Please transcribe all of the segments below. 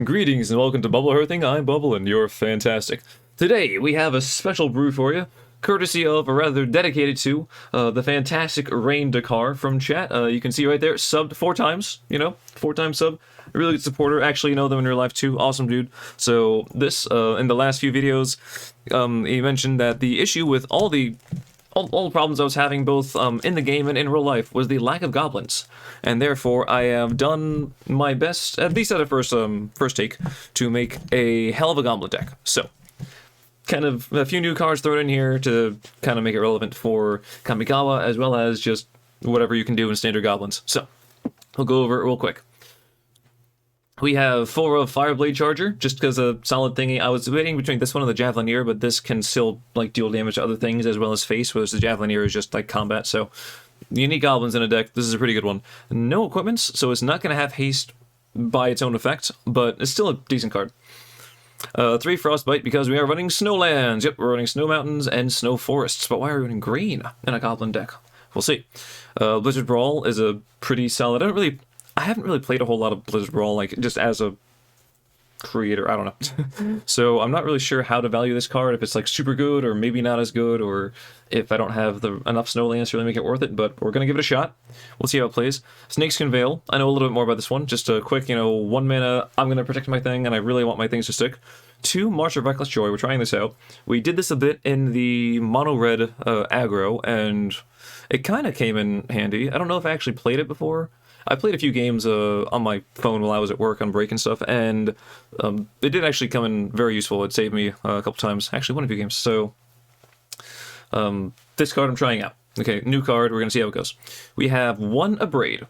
Greetings and welcome to Bubble Hearthing. I'm Bubble and you're fantastic. Today we have a special brew for you, courtesy of, or rather dedicated to, the fantastic Rain Dakar from chat. You can see right there, subbed 4 times, 4 times sub. A really good supporter. Actually, you know them in real life too. Awesome dude. So this, in the last few videos, he mentioned that the issue with all the problems I was having both in the game and in real life was the lack of goblins, and therefore I have done my best, at least at a first take, to make a hell of a goblin deck. So, kind of a few new cards thrown in here to kind of make it relevant for Kamigawa, as well as just whatever you can do in Standard Goblins. So, we'll go over it real quick. We have 4 of Fireblade Charger, just because a solid thingy. I was debating between this one and the Javelineer, but this can still like deal damage to other things as well as face, whereas the Javelineer is just like combat. So you need goblins in a deck. This is a pretty good one. No equipments, so it's not going to have haste by its own effect, but it's still a decent card. 3 Frostbite because we are running Snowlands. Yep, we're running Snow Mountains and Snow Forests. But why are we running green in a goblin deck? We'll see. Blizzard Brawl is a pretty solid. I haven't really played a whole lot of Blizzard Brawl, like, just as a creator, I don't know. So I'm not really sure how to value this card, if it's, like, super good, or maybe not as good, or if I don't have enough Snowlands to really make it worth it, but we're gonna give it a shot. We'll see how it plays. Snakeskin Veil, I know a little bit more about this one, just a quick, 1 mana, I'm gonna protect my thing, and I really want my things to stick. 2, March of Reckless Joy, we're trying this out. We did this a bit in the mono-red aggro, and it kind of came in handy. I don't know if I actually played it before. I played a few games on my phone while I was at work on break and stuff, and it did actually come in very useful. It saved me a couple times. Actually, one of few games. So, this card I'm trying out. Okay, new card. We're going to see how it goes. We have 1 Abrade.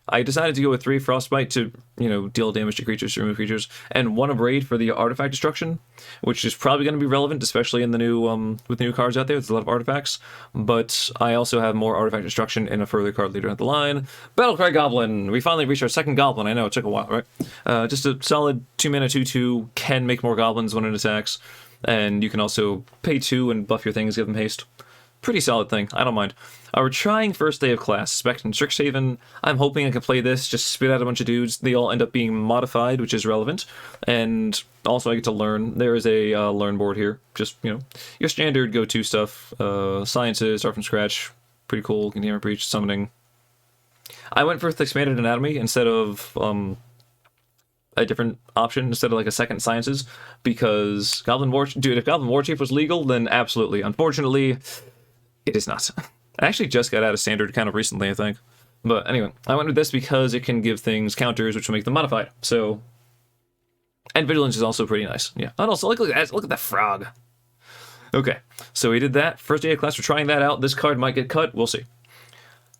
I decided to go with 3 Frostbite to, deal damage to creatures, to remove creatures, and 1 Abrade for the artifact destruction, which is probably going to be relevant, especially in the new, with the new cards out there. There's a lot of artifacts, but I also have more artifact destruction in a further card later down the line. Battlecry Goblin! We finally reached our 2nd Goblin. I know, it took a while, right? Just a solid 2-mana 2/2, can make more goblins when it attacks, and you can also pay 2 and buff your things, give them haste. Pretty solid thing, I don't mind. We're trying First Day of Class, Spect and Strixhaven. I'm hoping I can play this, just spit out a bunch of dudes. They all end up being modified, which is relevant. And also I get to learn. There is a learn board here. Just, your standard go-to stuff. Sciences, start from scratch. Pretty cool. Containment Breach, Summoning. I went for Expanded Anatomy instead of a different option, instead of like a second Sciences, because Goblin War... Dude, if Goblin War Chief was legal, then absolutely. Unfortunately... it is not. I actually just got out of Standard kind of recently, I think. But anyway, I went with this because it can give things counters, which will make them modified. So, and Vigilance is also pretty nice. Yeah. And also, look at that frog. Okay, so we did that. First Day of Class, we're trying that out. This card might get cut. We'll see.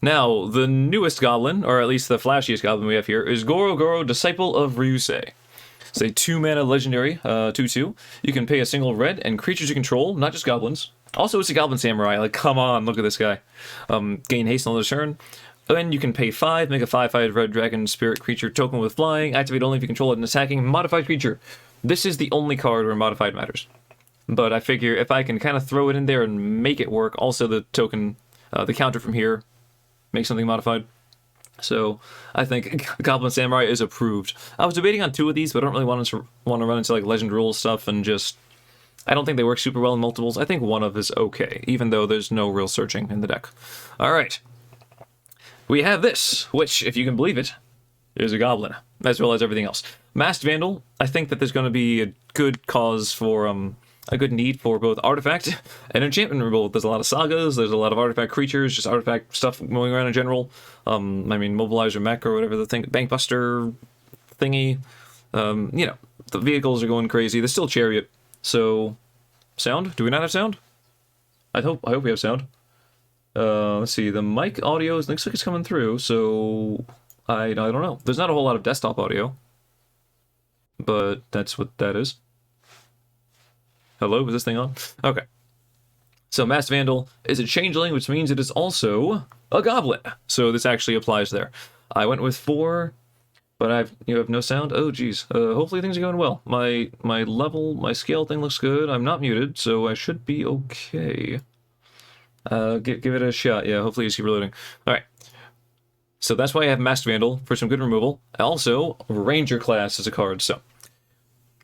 Now, the newest goblin, or at least the flashiest goblin we have here, is Goro Goro, Disciple of Ryusei. It's a 2-mana legendary, 2/2. You can pay a single red, and creatures you control, not just goblins. Also, it's a Goblin Samurai. Like, come on, look at this guy. Gain haste on the turn. Then you can pay 5, make a 5/5 red dragon spirit creature token with flying. Activate only if you control an attacking modified creature. This is the only card where modified matters. But I figure if I can kind of throw it in there and make it work, also the token, the counter from here, make something modified. So I think Goblin Samurai is approved. I was debating on 2 of these, but I don't really want to run into like legend rules stuff and just... I don't think they work super well in multiples. I think 1 of is okay, even though there's no real searching in the deck. Alright. We have this, which, if you can believe it, is a goblin, as well as everything else. Masked Vandal, I think that there's going to be a good cause for, a good need for both artifact and enchantment removal. There's a lot of sagas, there's a lot of artifact creatures, just artifact stuff going around in general. I mean, Mobilizer Mech or whatever the thing, Bankbuster thingy. The vehicles are going crazy. There's still Chariot. So, sound? Do we not have sound? I hope we have sound. Let's see, the mic audio looks like it's coming through, so I don't know. There's not a whole lot of desktop audio, but that's what that is. Hello, is this thing on? Okay. So, Masked Vandal is a changeling, which means it is also a goblin. So this actually applies there. I went with 4... but you have no sound? Oh, geez. Hopefully things are going well. My scale thing looks good. I'm not muted, so I should be okay. Give it a shot. Yeah, hopefully you keep reloading. Alright. So that's why I have Masked Vandal, for some good removal. Also, Ranger class as a card, so.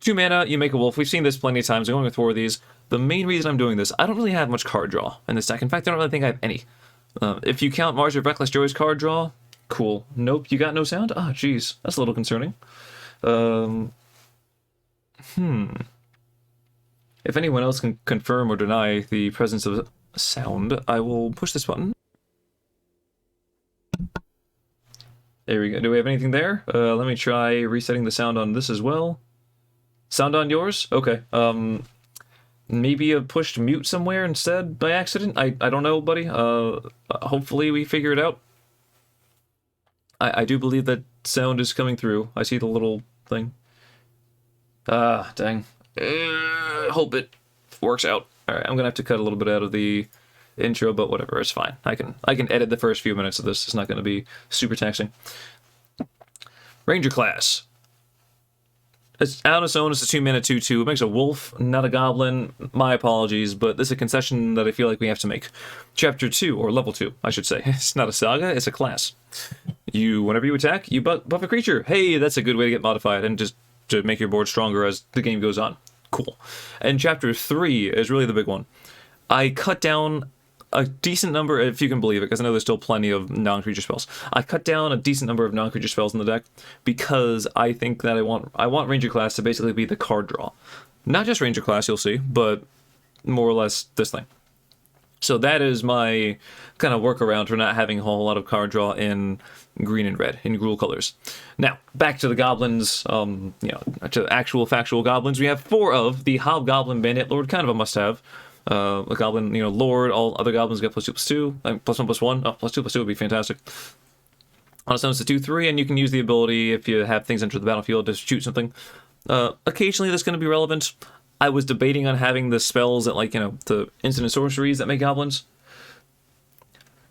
2 mana, you make a wolf. We've seen this plenty of times. I'm going with 4 of these. The main reason I'm doing this, I don't really have much card draw in this deck. In fact, I don't really think I have any. If you count Mars of Reckless Joy's card draw, cool. Nope, you got no sound? Ah, jeez. That's a little concerning. If anyone else can confirm or deny the presence of sound, I will push this button. There we go. Do we have anything there? Let me try resetting the sound on this as well. Sound on yours? Okay. Maybe I pushed mute somewhere instead by accident? I don't know, buddy. Hopefully we figure it out. I do believe that sound is coming through. I see the little thing. Ah, dang. Hope it works out. Alright, I'm gonna have to cut a little bit out of the intro, but whatever, it's fine. I can edit the first few minutes of this. It's not gonna be super taxing. Ranger class. It's on its own, it's a 2-mana 2/2. It makes a wolf, not a goblin. My apologies, but this is a concession that I feel like we have to make. Chapter 2, or level 2, I should say. It's not a saga, it's a class. Whenever you attack, you buff a creature. Hey, that's a good way to get modified, and just to make your board stronger as the game goes on. Cool. And chapter 3 is really the big one. I cut down a decent number, if you can believe it, because I know there's still plenty of non-creature spells. I cut down a decent number of non-creature spells in the deck because I think that I want Ranger class to basically be the card draw. Not just Ranger class, you'll see, but more or less this thing. So that is my kind of workaround for not having a whole lot of card draw in green and red, in Gruul colors. Now, back to the goblins, to actual factual goblins. We have 4 of the Hobgoblin Bandit Lord, kind of a must-have. A goblin, Lord, all other goblins get +2/+2, +1/+1. Oh, +2/+2 would be fantastic. On its own, it's a 2/3, and you can use the ability if you have things enter the battlefield to shoot something. Occasionally, that's going to be relevant. I was debating on having the spells that, the instant sorceries that make goblins.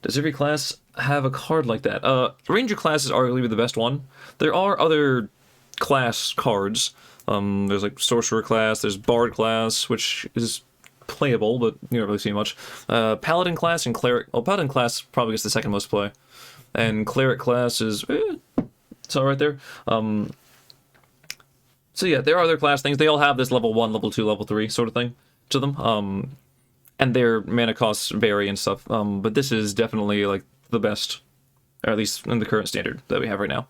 Does every class have a card like that? Ranger class is arguably the best one. There are other class cards. There's Sorcerer class, there's Bard class, which is playable, but you don't really see much. Paladin class and Cleric. Well, Paladin class probably gets the second most play. And Cleric class is... it's all right there. So yeah, there are other class things. They all have this level 1, level 2, level 3 sort of thing to them. And their mana costs vary and stuff. But this is definitely, the best. Or at least in the current standard that we have right now.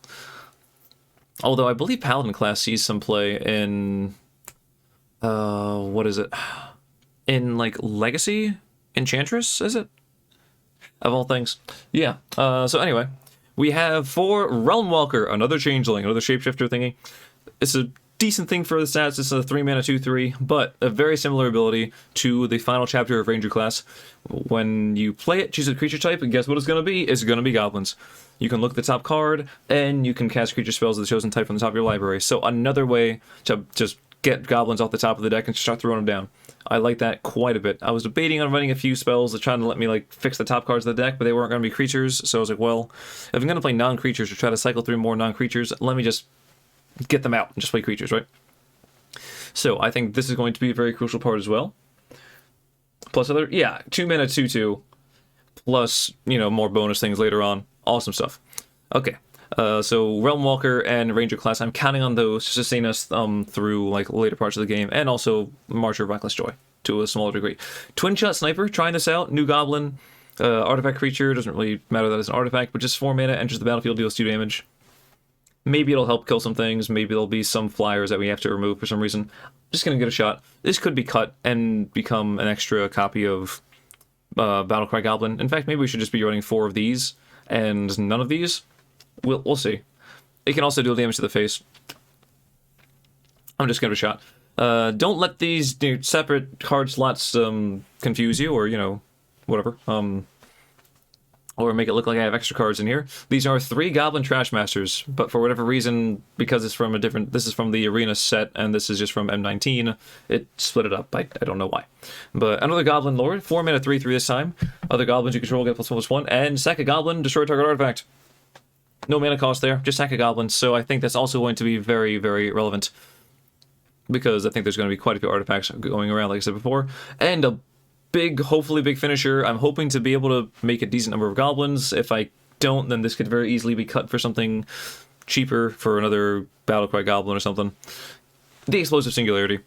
Although I believe Paladin class sees some play in... what is it? In, Legacy? Enchantress, is it? Of all things. Yeah. So anyway, we have 4 Realm Walker, another changeling, another shapeshifter thingy. It's a decent thing for the stats. It's a 3-mana 2/3, but a very similar ability to the final chapter of Ranger class. When you play it, choose a creature type, and guess what it's going to be? It's going to be goblins. You can look at the top card, and you can cast creature spells of the chosen type from the top of your library. So another way to just get goblins off the top of the deck and start throwing them down. I like that quite a bit. I was debating on running a few spells that trying to let me fix the top cards of the deck, but they weren't going to be creatures, so I was like, well, if I'm going to play non-creatures or try to cycle through more non-creatures, let me just get them out and just play creatures, right? So I think this is going to be a very crucial part as well. Plus 2-mana 2/2, plus, more bonus things later on. Awesome stuff. Okay. So Realm Walker and Ranger class, I'm counting on those to sustain us through later parts of the game, and also March of Reckless Joy to a smaller degree. Twin Shot Sniper, trying this out, new goblin, artifact creature, doesn't really matter that it's an artifact, but just 4 mana, enters the battlefield, deals 2 damage. Maybe it'll help kill some things, maybe there'll be some flyers that we have to remove for some reason. Just gonna get a shot. This could be cut and become an extra copy of Battlecry Goblin. In fact, maybe we should just be running 4 of these and none of these. We'll see. It can also deal damage to the face. I'm just gonna give it a shot. Don't let these separate card slots confuse you, or whatever. Or make it look like I have extra cards in here. These are 3 Goblin Trash Masters, but for whatever reason, because it's from this is from the Arena set, and this is just from M19, it split it up. I don't know why. But another Goblin Lord, 4-mana 3/3 this time. Other goblins you control get +1/+1, and sack a goblin, destroy target artifact. No mana cost there, just sack a goblin, so I think that's also going to be very, very relevant. Because I think there's going to be quite a few artifacts going around, like I said before. And a hopefully big finisher. I'm hoping to be able to make a decent number of goblins. If I don't, then this could very easily be cut for something cheaper, for another Battlecry Goblin or something. the Explosive Singularity.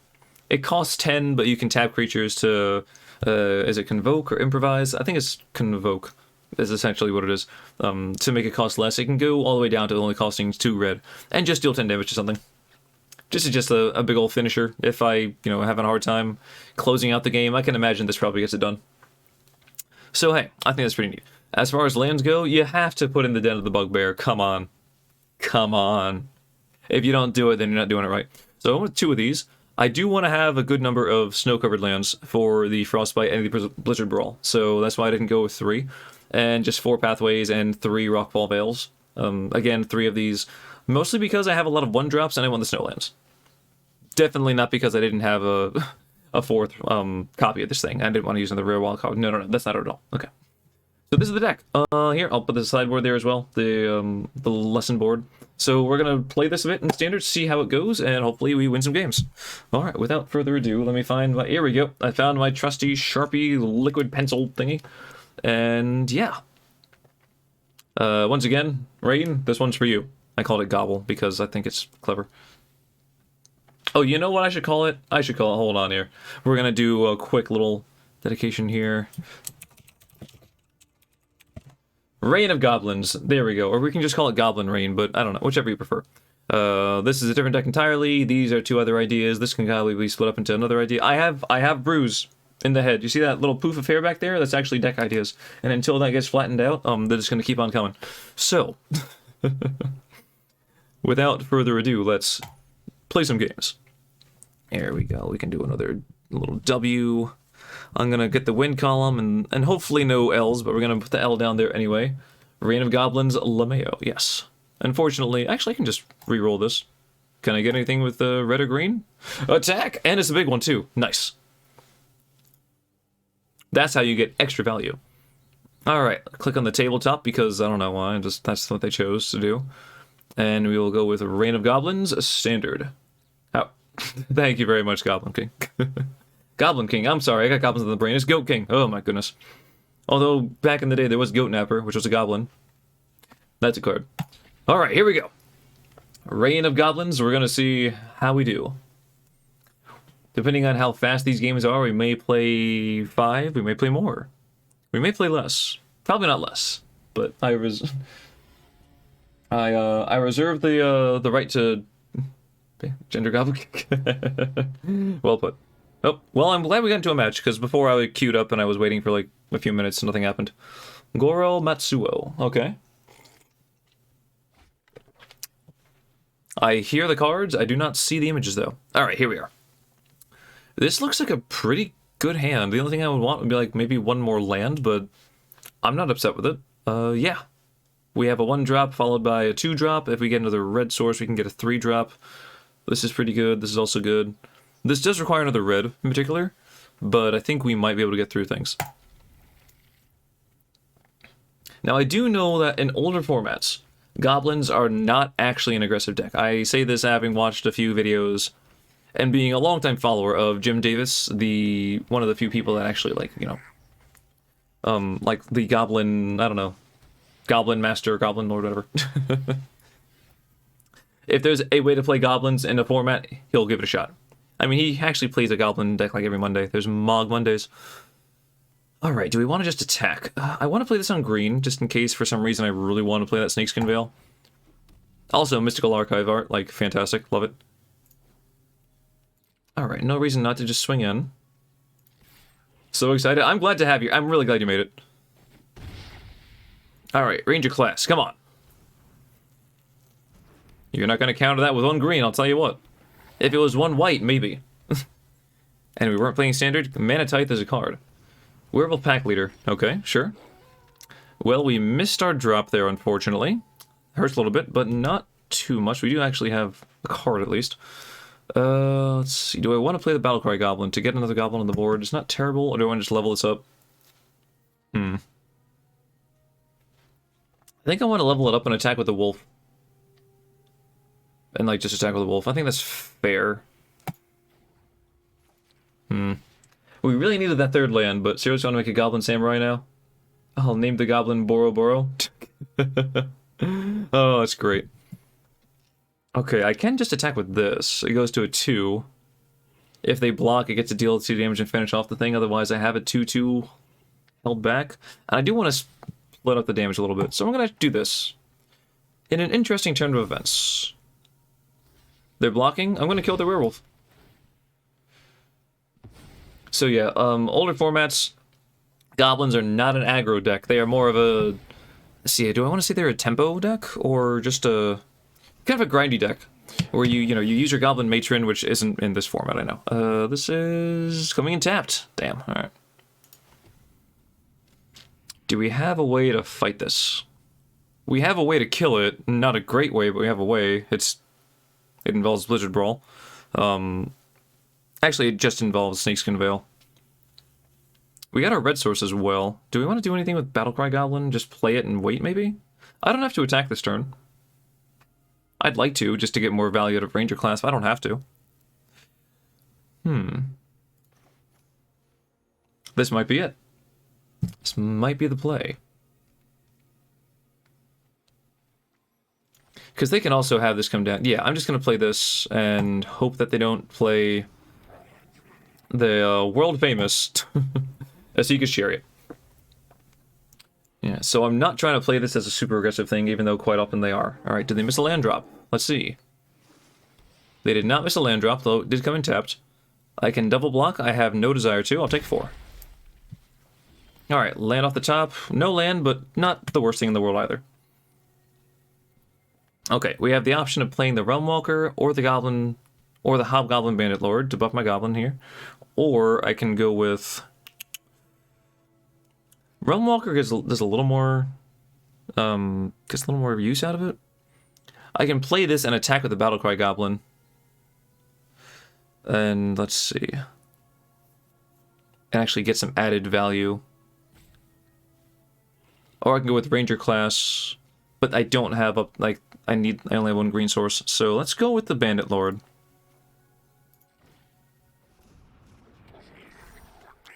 It costs 10, but you can tap creatures to, is it Convoke or Improvise? I think it's Convoke, is essentially what it is. To make it cost less, it can go all the way down to only costing 2 red, and just deal 10 damage to something. This is just a big old finisher. If I, having a hard time closing out the game, I can imagine this probably gets it done. So hey, I think that's pretty neat. As far as lands go, you have to put in the Den of the Bugbear. Come on. Come on. If you don't do it, then you're not doing it right. So with 2 of these, I do want to have a good number of snow-covered lands for the Frostbite and the Blizzard Brawl. So that's why I didn't go with 3. And just 4 Pathways and 3 Rockfall Vales. Again, 3 of these, mostly because I have a lot of 1-drops and I want the Snowlands. Definitely not because I didn't have a 4th copy of this thing. I didn't want to use another rare wild card. No, that's not it at all. Okay. So this is the deck. Here, I'll put the sideboard there as well, the lesson board. So we're going to play this a bit in Standard, see how it goes, and hopefully we win some games. All right, without further ado, let me find my... Here we go. I found my trusty Sharpie liquid pencil thingy. And yeah. Once again, Rain, this one's for you. I called it Gobble because I think it's clever. Oh, you know what I should call it? Hold on here. We're going to do a quick little dedication here. Reign of Goblins. There we go. Or we can just call it Goblin Reign, but I don't know. Whichever you prefer. This is a different deck entirely. These are 2 other ideas. This can probably be split up into another idea. I have Bruise in the head. You see that little poof of hair back there? That's actually deck ideas. And until that gets flattened out, they're just going to keep on coming. So, without further ado, let's play some games. There we go. We can do another little W. I'm going to get the win column, and hopefully no L's, but we're going to put the L down there anyway. Reign of Goblins, LeMayo, yes. Unfortunately, actually I can just re-roll this. Can I get anything with red or green? Attack! And it's a big one too. Nice. That's how you get extra value. Alright, click on the tabletop because I don't know why, that's what they chose to do. And we will go with Reign of Goblins, Standard. Oh, thank you very much, Goblin King. Goblin King, I'm sorry, I got goblins in the brain. It's Goat King. Oh my goodness. Although, back in the day, there was Goat Napper, which was a goblin. That's a card. Alright, here we go. Reign of Goblins, we're gonna see how we do. Depending on how fast these games are, we may play 5, we may play more. We may play less. Probably not less, but I reserve the right to... Gender Goblin King. Well put. Oh, well, I'm glad we got into a match, because before I queued up and I was waiting for like a few minutes and nothing happened. Goro Matsuo. Okay. I hear the cards. I do not see the images, though. All right, here we are. This looks like a pretty good hand. The only thing I would want would be like maybe 1 more land, but I'm not upset with it. Yeah. We have a 1-drop followed by a 2-drop. If we get another red source, we can get a 3-drop. This is pretty good. This is also good. This does require another red in particular, but I think we might be able to get through things. Now, I do know that in older formats, goblins are not actually an aggressive deck. I say this having watched a few videos and being a longtime follower of Jim Davis, one of the few people that actually, like, like the Goblin, I don't know, Goblin Master, Goblin Lord, whatever. If there's a way to play goblins in a format, he'll give it a shot. I mean, he actually plays a goblin deck like every Monday. There's Mog Mondays. Alright, do we want to just attack? I want to play this on green, just in case for some reason I really want to play that Snakeskin Veil. Also, Mystical Archive art, like, fantastic. Love it. Alright, no reason not to just swing in. So excited. I'm glad to have you. I'm really glad you made it. Alright, Ranger class, come on. You're not going to counter that with 1 green, I'll tell you what. If it was 1 white, maybe. And we weren't playing Standard, Mana Tithe is a card. Werewolf Pack Leader. Okay, sure. Well, we missed our drop there, unfortunately. Hurts a little bit, but not too much. We do actually have a card, at least. Let's see. Do I want to play the Battlecry Goblin to get another Goblin on the board? It's not terrible, or do I want to just level this up? I think I want to level it up and attack with the Wolf. And, like, just attack with the Wolf. I think that's fair. We really needed that 3rd land, but seriously want to make a Goblin Samurai now? I'll name the Goblin Boro Boro. Oh, that's great. Okay, I can just attack with this. It goes to a 2. If they block, it gets to deal 2 damage and finish off the thing. Otherwise, I have a 2/2 held back. And I do want to split up the damage a little bit. So I'm going to do this. In an interesting turn of events. They're blocking. I'm going to kill the werewolf. So yeah, older formats, goblins are not an aggro deck. They are more of a... Let's see, do I want to say they're a tempo deck? Or just a... kind of a grindy deck. Where you use your goblin matron, which isn't in this format, I know. This is coming in tapped. Damn, alright. Do we have a way to fight this? We have a way to kill it. Not a great way, but we have a way. It involves Blizzard Brawl. Actually, it just involves Snakeskin Veil. We got our red source as well. Do we want to do anything with Battlecry Goblin? Just play it and wait, maybe? I don't have to attack this turn. I'd like to, just to get more value out of Ranger class, but I don't have to. This might be it. This might be the play. Because they can also have this come down. Yeah, I'm just going to play this and hope that they don't play the world-famous Asika's Chariot. Yeah, so I'm not trying to play this as a super aggressive thing, even though quite often they are. Alright, did they miss a land drop? Let's see. They did not miss a land drop, though it did come in tapped. I can double block. I have no desire to. I'll take 4. Alright, land off the top. No land, but not the worst thing in the world either. Okay, we have the option of playing the Realm Walker or the Goblin, or the Hobgoblin Bandit Lord to buff my Goblin here. Or I can go with... Realm Walker does a little more, gets a little more use out of it. I can play this and attack with the Battlecry Goblin. And let's see. And actually get some added value. Or I can go with Ranger class, but I don't have a, like, I only have 1 green source. So let's go with the Bandit Lord.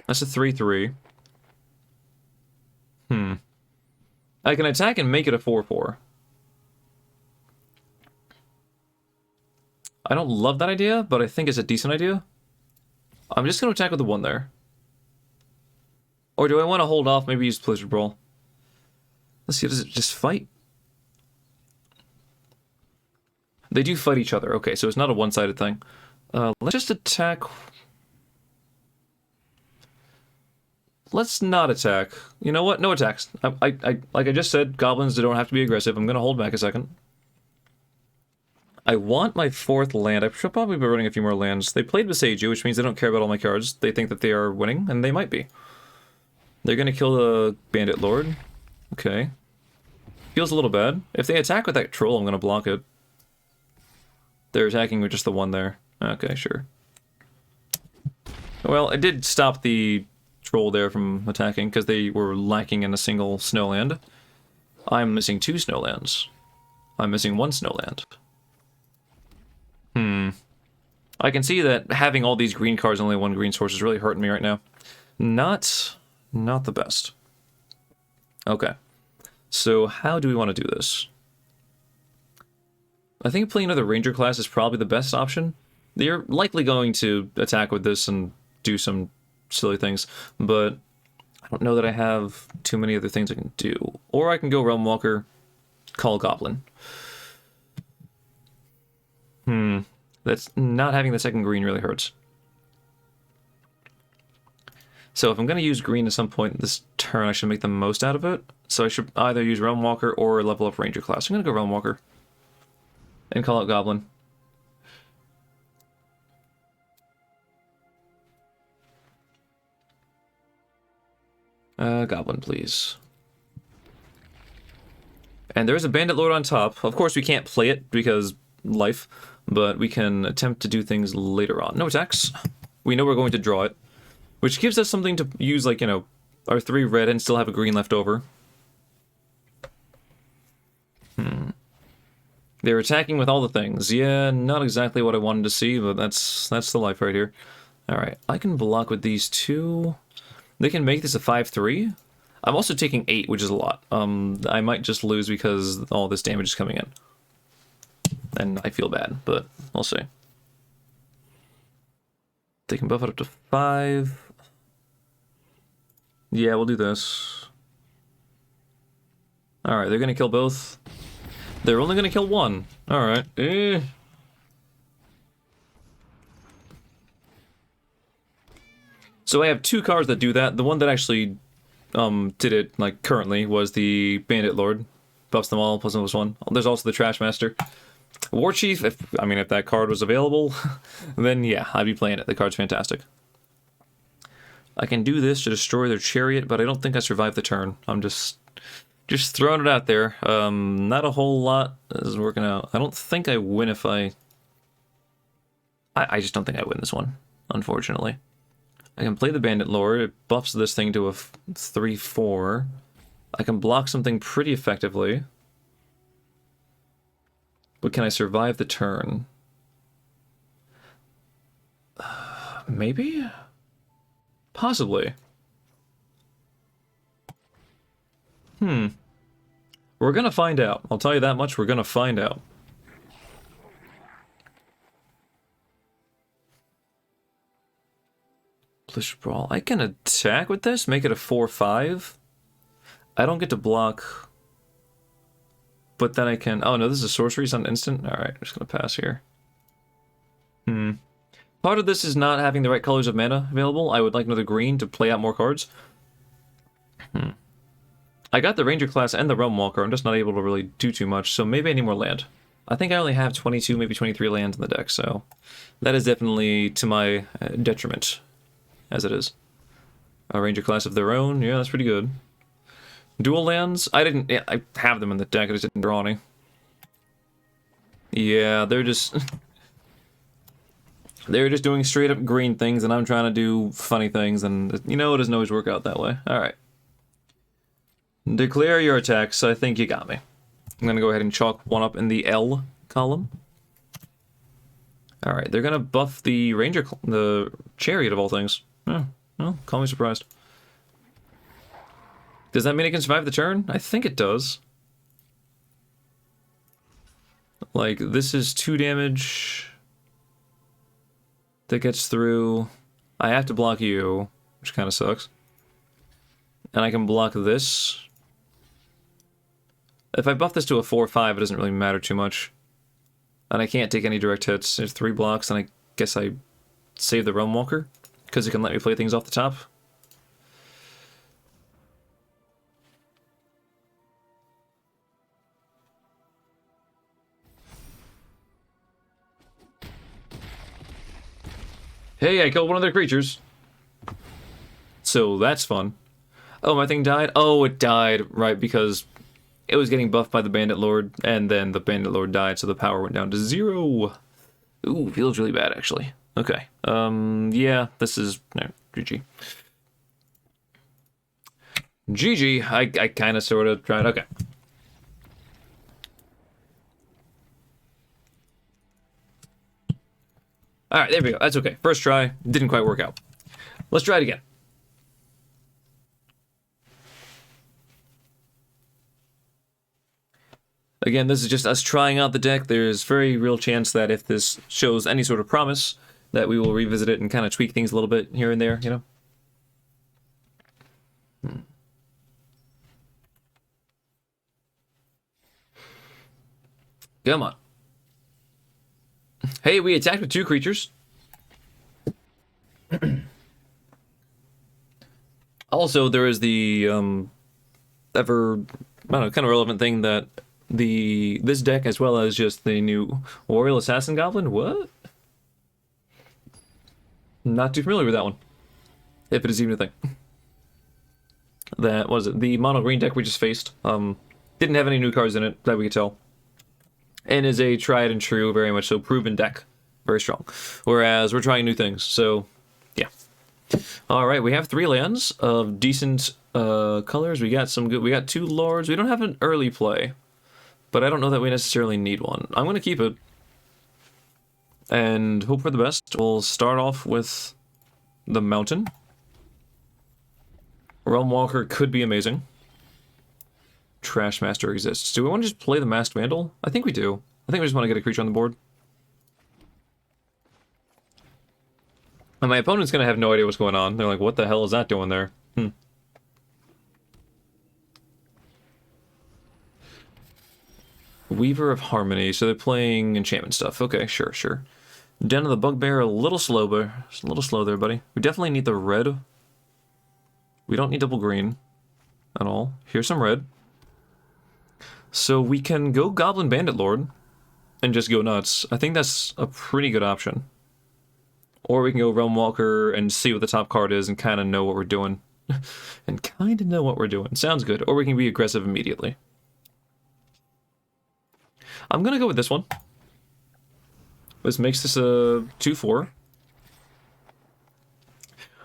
That's a 3/3. I can attack and make it a 4/4. I don't love that idea, but I think it's a decent idea. I'm just going to attack with the 1 there. Or do I want to hold off, maybe use Blizzard Brawl? Let's see, does it just fight? They do fight each other. Okay, so it's not a one-sided thing. Let's just attack... Let's not attack. You know what? No attacks. Like I just said, goblins don't have to be aggressive. I'm going to hold back a second. I want my 4th land. I should probably be running a few more lands. They played Beseiju, which means they don't care about all my cards. They think that they are winning, and they might be. They're going to kill the Bandit Lord. Okay. Feels a little bad. If they attack with that troll, I'm going to block it. They're attacking with just the 1 there. Okay, sure. Well, it did stop the troll there from attacking because they were lacking in a single snowland. I'm missing 2 snowlands. I'm missing 1 snowland. I can see that having all these green cards and only 1 green source is really hurting me right now. Not the best. Okay. So how do we want to do this? I think playing another Ranger class is probably the best option. They're likely going to attack with this and do some silly things, but I don't know that I have too many other things I can do. Or I can go Realm Walker, call Goblin. That's not having the 2nd green really hurts. So if I'm going to use green at some point this turn, I should make the most out of it. So I should either use Realm Walker or level up Ranger class. I'm going to go Realm Walker. And call out Goblin. Goblin, please. And there's a Bandit Lord on top. Of course, we can't play it because life, but we can attempt to do things later on. No attacks. We know we're going to draw it, which gives us something to use, like, you know, our 3 red and still have a green left over. They're attacking with all the things. Yeah, not exactly what I wanted to see, but that's the life right here. Alright, I can block with these 2. They can make this a 5/3. I'm also taking 8, which is a lot. I might just lose because all this damage is coming in. and I feel bad, but we'll see. They can buff it up to 5. Yeah, we'll do this. Alright, they're gonna kill both. They're only gonna kill one. Alright. So I have 2 cards that do that. The one that actually did it, like, currently, was the Bandit Lord. Buffs them all, plus +1. There's also the Trash Master. War Chief, if that card was available, then yeah, I'd be playing it. The card's fantastic. I can do this to destroy their chariot, but I don't think I survive the turn. I'm just throwing it out there. Not a whole lot is working out. I don't think I win if I just don't think I win this one, unfortunately. I can play the Bandit Lord. It buffs this thing to a 3/4. I can block something pretty effectively. But can I survive the turn? Maybe? Possibly. We're gonna find out. I'll tell you that much, we're gonna find out. Blizzard Brawl. I can attack with this, make it a 4/5. I don't get to block. But then I can... Oh no, this is a sorcery, it's not an instant? Alright, I'm just gonna pass here. Part of this is not having the right colors of mana available. I would like another green to play out more cards. I got the Ranger class and the Realm Walker, I'm just not able to really do too much, so maybe I need more land. I think I only have 22, maybe 23 lands in the deck, so... That is definitely to my detriment, as it is. A Ranger class of their own, yeah, that's pretty good. Dual lands? I have them in the deck, I just didn't draw any. Yeah, they're just... they're just doing straight up green things, and I'm trying to do funny things, and, you know, it doesn't always work out that way. Alright. Declare your attacks, I think you got me. I'm gonna go ahead and chalk one up in the L column. Alright, they're gonna buff the the Chariot of all things. Oh, well, call me surprised. Does that mean it can survive the turn? I think it does. Like, this is 2 damage that gets through. I have to block you, which kind of sucks. And I can block this. If I buff this to a 4/5, it doesn't really matter too much. And I can't take any direct hits. There's 3 blocks, and I guess I save the Realm Walker, because it can let me play things off the top. Hey, I killed one of their creatures. So that's fun. Oh, my thing died? Oh, it died, right, because it was getting buffed by the Bandit Lord, and then the Bandit Lord died, so the power went down to 0. Ooh, feels really bad, actually. Okay. Yeah, this is... No, GG. GG. I kind of sort of tried. Okay. Alright, there we go. That's okay. First try. Didn't quite work out. Let's try it again. Again, this is just us trying out the deck. There's very real chance that if this shows any sort of promise, that we will revisit it and kind of tweak things a little bit here and there, you know? Come on. Hey, we attacked with 2 creatures. Also, there is the ever, I don't know, kind of relevant thing that this deck, as well as just the new Royal Assassin Goblin. What? Not too familiar with that one, if it is even a thing. That was it. The mono green deck we just faced. Didn't have any new cards in it that we could tell. And is a tried and true, very much so, proven deck. Very strong. Whereas we're trying new things, so yeah. Alright, we have 3 lands of decent colors. We got some good. We got 2 lords. We don't have an early play, but I don't know that we necessarily need one. I'm gonna keep it and hope for the best. We'll start off with the mountain. Realm Walker could be amazing. Trash Master exists. Do we want to just play the Masked Vandal? I think we do. I think we just want to get a creature on the board. And my opponent's going to have no idea what's going on. They're like, what the hell is that doing there? Weaver of Harmony. So they're playing enchantment stuff. Okay, sure, sure. Den of the Bugbear, a little slow, but a little slow there, buddy. We definitely need the red. We don't need double green at all. Here's some red. So we can go Goblin Bandit Lord and just go nuts. I think that's a pretty good option. Or we can go Realm Walker and see what the top card is and kind of know what we're doing. And kind of know what we're doing. Sounds good. Or we can be aggressive immediately. I'm going to go with this one. This makes this a 2/4.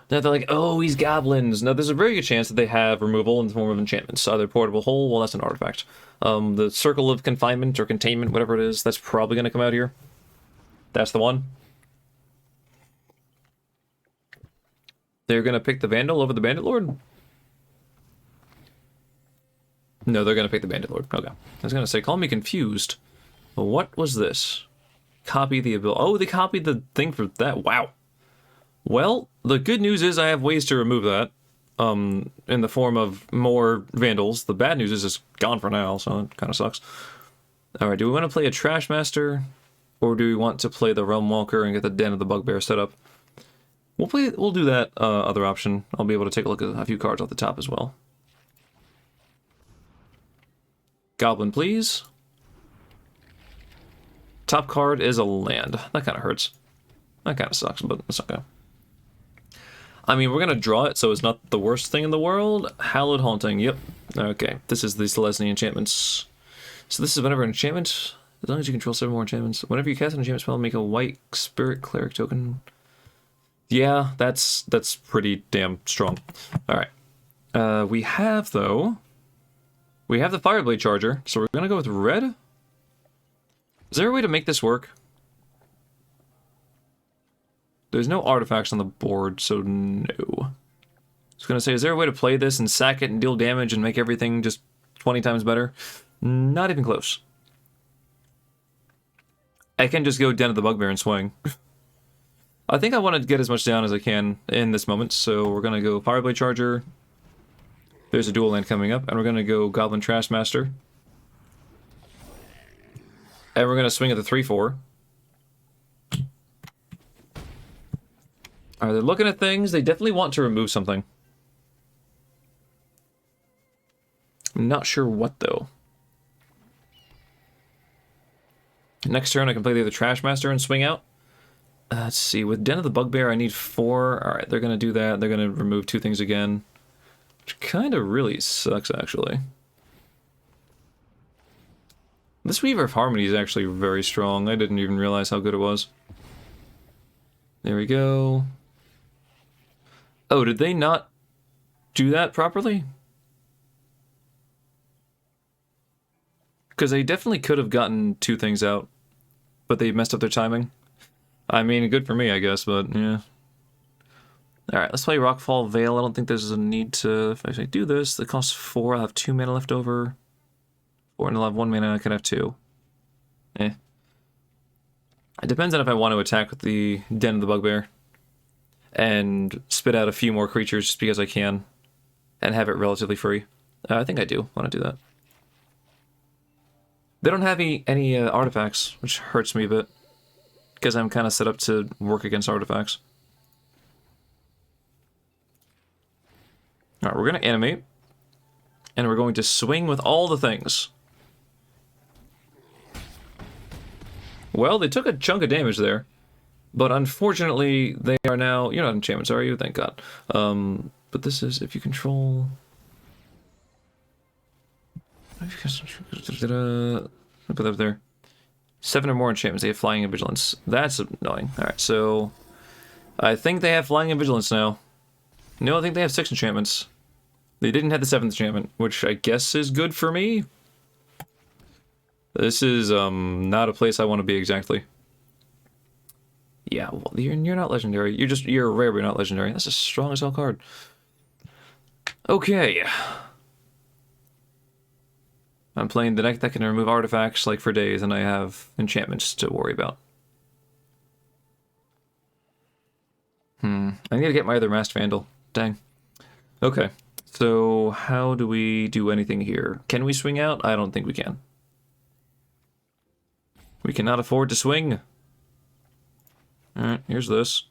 Now they're like, oh, he's goblins. Now there's a very good chance that they have removal in the form of enchantments. Either Portable Hole, well, that's an artifact. The Circle of Confinement or Containment, whatever it is, that's probably going to come out here. That's the one. They're going to pick the Vandal over the Bandit Lord? No, they're going to pick the Bandit Lord. Okay. I was going to say, call me confused. What was this? Copy the ability. Oh, they copied the thing for that. Wow. Well, the good news is I have ways to remove that. In the form of more Vandals. The bad news is it's gone for now, so it kind of sucks. Alright, do we want to play a Trash Master? Or do we want to play the Realm Walker and get the Den of the Bugbear set up? We'll do that other option. I'll be able to take a look at a few cards off the top as well. Goblin, please. Top card is a land. That kind of hurts. That kind of sucks, but it's okay. I mean, we're going to draw it, so it's not the worst thing in the world. Hallowed Haunting, yep. Okay, this is the Celestia enchantments. So this is whenever an enchantment, as long as you control 7 more enchantments. Whenever you cast an enchantment spell, make a white spirit cleric token. Yeah, that's pretty damn strong. Alright. We have, though... We have the Fireblade Charger, so we're going to go with red? Is there a way to make this work? There's no artifacts on the board, so no. I was going to say, is there a way to play this and sack it and deal damage and make everything just 20 times better? Not even close. I can just go Den of the Bugbear and swing. I think I want to get as much down as I can in this moment, so we're going to go Fireblade Charger. There's a dual land coming up, and we're going to go Goblin Trash Master. And we're going to swing at the 3/4. Are they looking at things? They definitely want to remove something. I'm not sure what, though. Next turn, I can play the other Trash Master and swing out. Let's see. With Den of the Bugbear, I need 4. Alright, they're going to do that. They're going to remove 2 things again. Which kind of really sucks, actually. This Weaver of Harmony is actually very strong. I didn't even realize how good it was. There we go. Oh, did they not do that properly? Because they definitely could have gotten 2 things out, but they messed up their timing. I mean, good for me, I guess, but yeah. Alright, let's play Rockfall Vale. I don't think there's a need to... If I do this, it costs 4. I'll have 2 mana left over. 4 and I'll have 1 mana, I can have 2. Eh. It depends on if I want to attack with the Den of the Bugbear. And spit out a few more creatures just because I can. And have it relatively free. I think I do want to do that. They don't have any artifacts, which hurts me a bit. Because I'm kind of set up to work against artifacts. Alright, we're going to animate. And we're going to swing with all the things. Well, they took a chunk of damage there. But unfortunately, they are now... You're not enchantments, are you? Thank God. But this is if you control... Put that up there. 7 or more enchantments. They have Flying and Vigilance. That's annoying. Alright, so... I think they have Flying and Vigilance now. No, I think they have 6 enchantments. They didn't have the 7th enchantment, which I guess is good for me. This is not a place I want to be exactly. Yeah, well, you're not legendary. You're rare, but you're not legendary. That's a strong as hell card. Okay. I'm playing the deck that can remove artifacts like for days, and I have enchantments to worry about. I need to get my other Masked Vandal. Dang. Okay, so how do we do anything here? Can we swing out? I don't think we can. We cannot afford to swing. Alright, here's this.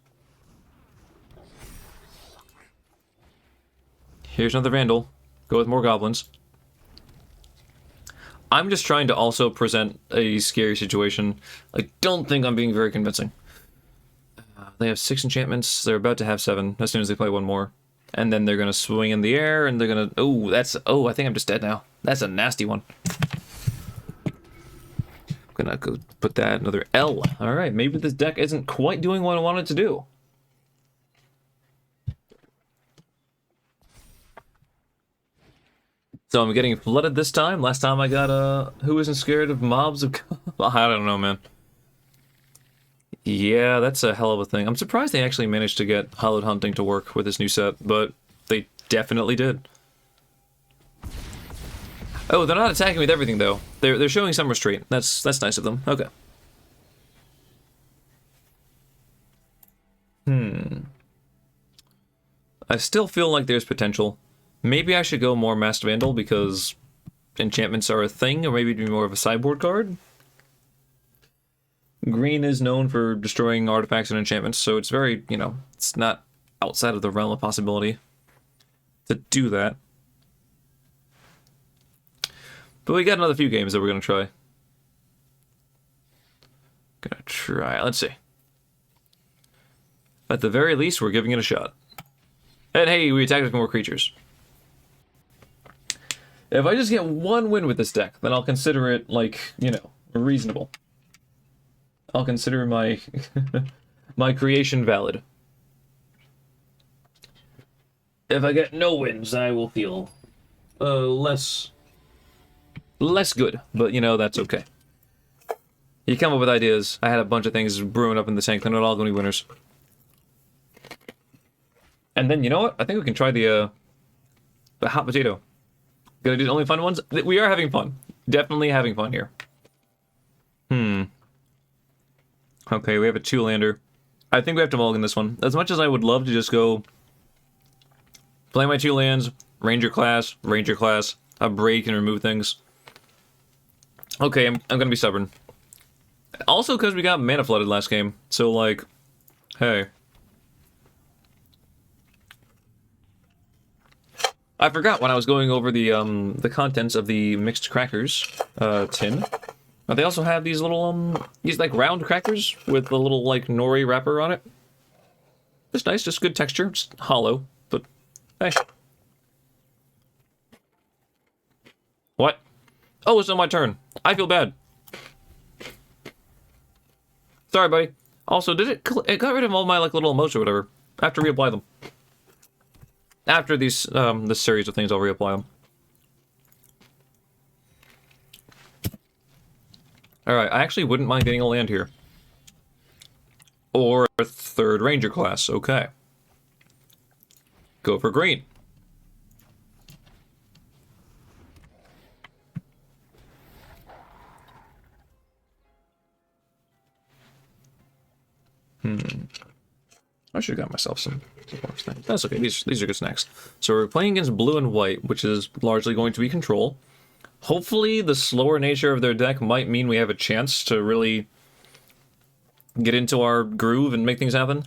Here's another Vandal. Go with more Goblins. I'm just trying to also present a scary situation. I don't think I'm being very convincing. They have 6 enchantments. They're about to have 7 as soon as they play one more. And then they're going to swing in the air, and they're going to... Oh, that's... Oh, I think I'm just dead now. That's a nasty one. I'm going to go put that another L. Alright, maybe this deck isn't quite doing what I want it to do. So I'm getting flooded this time. Last time I got, who isn't scared of mobs of... I don't know, man. Yeah, that's a hell of a thing. I'm surprised they actually managed to get Hallowed Hunting to work with this new set, but they definitely did. Oh, they're not attacking with everything, though. They're showing some restraint. That's nice of them. Okay. I still feel like there's potential. Maybe I should go more Masked Vandal because enchantments are a thing, or maybe be more of a sideboard card. Green is known for destroying artifacts and enchantments, so it's very, you know, it's not outside of the realm of possibility to do that. But we got another few games that we're going to try. Let's see. At the very least, we're giving it a shot. And hey, we attacked with more creatures. If I just get one win with this deck, then I'll consider it, like, you know, reasonable. I'll consider my my creation valid. If I get no wins, I will feel less good. But you know, that's okay. You come up with ideas. I had a bunch of things brewing up in the tank. They're not all going to be winners. And then you know what? I think we can try the hot potato. Gonna do the only fun ones. We are having fun. Definitely having fun here. Okay, we have a 2-lander. I think we have to mulligan this one. As much as I would love to just go play my 2 lands, Ranger class, Braid can remove things. Okay, I'm gonna be stubborn. Also because we got mana flooded last game, so like, hey. I forgot when I was going over the contents of the mixed crackers tin. But they also have these little, these like round crackers with the little like nori wrapper on it. It's nice, just good texture, just hollow, but hey. What? Oh, it's not my turn. I feel bad. Sorry, buddy. Also, it got rid of all my like little emotes or whatever. I have to reapply them. After these, this series of things, I'll reapply them. Alright, I actually wouldn't mind getting a land here. Or a 3rd Ranger class, okay. Go for green. I should have got myself some more things. That's okay, these are good snacks. So we're playing against blue and white, which is largely going to be control. Hopefully, the slower nature of their deck might mean we have a chance to really get into our groove and make things happen.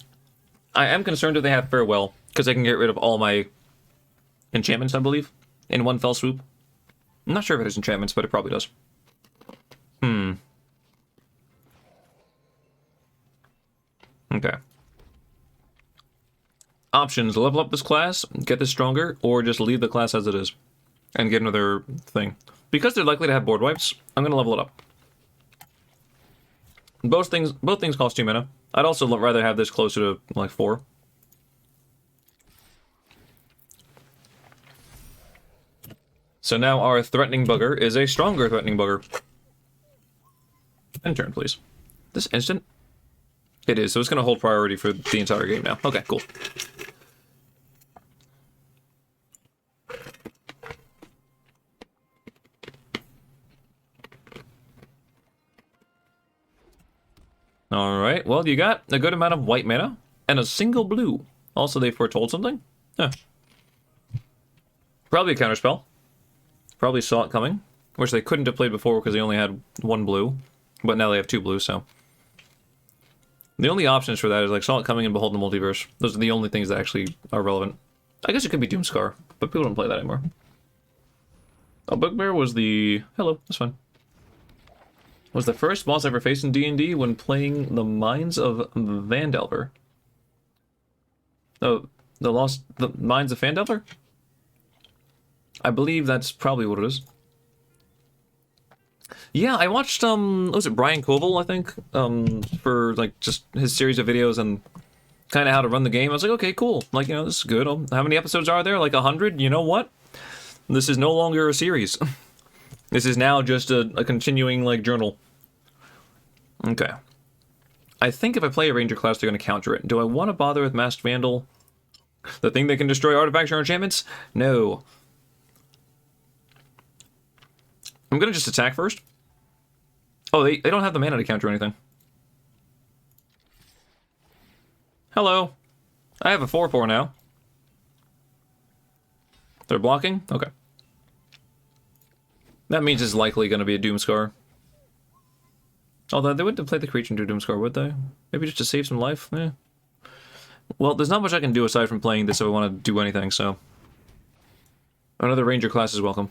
I am concerned if they have Farewell, because I can get rid of all my enchantments, I believe, in one fell swoop. I'm not sure if it has enchantments, but it probably does. Okay. Options: level up this class, get this stronger, or just leave the class as it is and get another thing. Because they're likely to have board wipes, I'm gonna level it up. Both things cost 2 mana. I'd also rather have this closer to like 4. So now our threatening bugger is a stronger threatening bugger. End turn, please. This instant? It is, so it's gonna hold priority for the entire game now. Okay, cool. Alright, well, you got a good amount of white mana and a single blue. Also, they foretold something? Huh. Probably a counterspell. Probably saw it coming, which they couldn't have played before because they only had one blue, but now they have two blues, so. The only options for that is like saw it coming and Behold the Multiverse. Those are the only things that actually are relevant. I guess it could be Doomscar, but people don't play that anymore. Oh, Bugbear was the... Hello, that's fine. Was the first boss I ever faced in D&D when playing the Mines of Vandelver. Oh, the Mines of Vandelver? I believe that's probably what it is. Yeah, I watched, was it Brian Koval, I think? For, like, just his series of videos and kind of how to run the game. I was like, okay, cool. Like, you know, this is good. How many episodes are there? Like 100? You know what? This is no longer a series. This is now just a continuing, like, journal. Okay. I think if I play a Ranger class, they're going to counter it. Do I want to bother with Masked Vandal? The thing that can destroy artifacts or enchantments? No. I'm going to just attack first. Oh, they don't have the mana to counter anything. Hello. I have a 4/4 now. They're blocking? Okay. That means it's likely going to be a Doomscar. Although they wouldn't have played the creature into Doomscar, would they? Maybe just to save some life? Eh. Well, there's not much I can do aside from playing this if I want to do anything, so... Another Ranger class is welcome.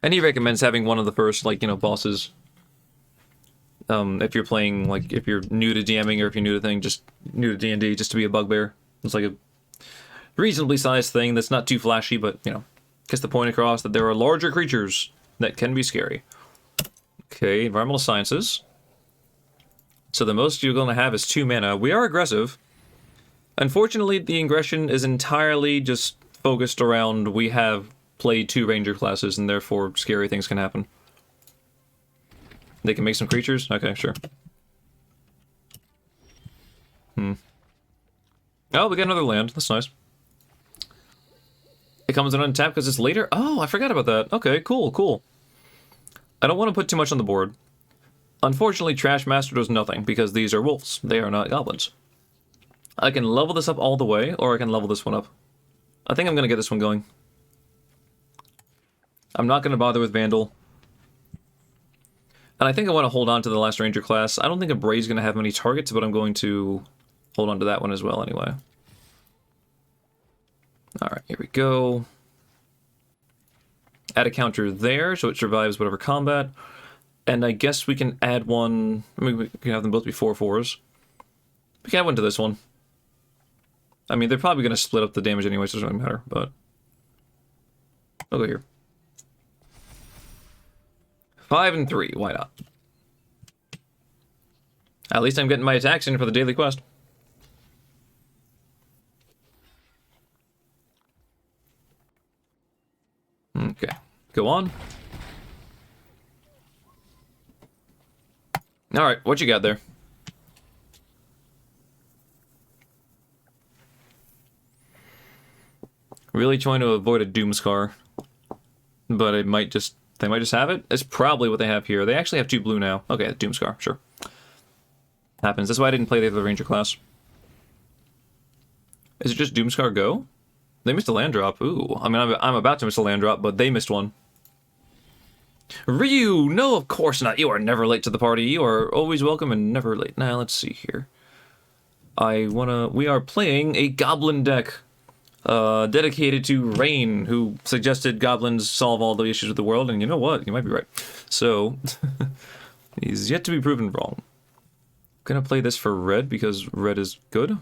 And he recommends having one of the first, like, you know, bosses. If you're playing, like, if you're new to DMing or if you're new to thing, just new to D&D, just to be a Bugbear. It's like a reasonably sized thing that's not too flashy, but, you know, gets the point across that there are larger creatures that can be scary. Okay, Environmental Sciences. So the most you're going to have is 2 mana. We are aggressive. Unfortunately, the aggression is entirely just focused around we have played 2 Ranger classes, and therefore scary things can happen. They can make some creatures? Okay, sure. Oh, we got another land. That's nice. It comes in untap because it's later? Oh, I forgot about that. Okay, cool, cool. I don't want to put too much on the board. Unfortunately, Trash Master does nothing, because these are wolves. They are not goblins. I can level this up all the way, or I can level this one up. I think I'm going to get this one going. I'm not going to bother with Vandal. And I think I want to hold on to the last Ranger class. I don't think a Braid's going to have many targets, but I'm going to hold on to that one as well anyway. Alright, here we go. Add a counter there, so it survives whatever combat. And I guess we can add one... I mean, we can have them both be 4/4s. We can add one to this one. I mean, they're probably going to split up the damage anyway, so it doesn't really matter, but... I'll go here. 5 and 3, why not? At least I'm getting my attacks in for the daily quest. Okay, go on. Alright, what you got there? Really trying to avoid a Doomscar. But it might just... They might just have it? It's probably what they have here. They actually have 2 blue now. Okay, Doomscar, sure. Happens. That's why I didn't play the other Ranger class. Is it just Doomscar go? They missed a land drop. Ooh. I mean, I'm about to miss a land drop, but they missed one. Ryu! No, of course not. You are never late to the party. You are always welcome and never late. Now, let's see here. We are playing a Goblin deck. Dedicated to Rain, who suggested goblins solve all the issues of the world, and you know what? You might be right. So, he's yet to be proven wrong. Gonna play this for red, because red is good.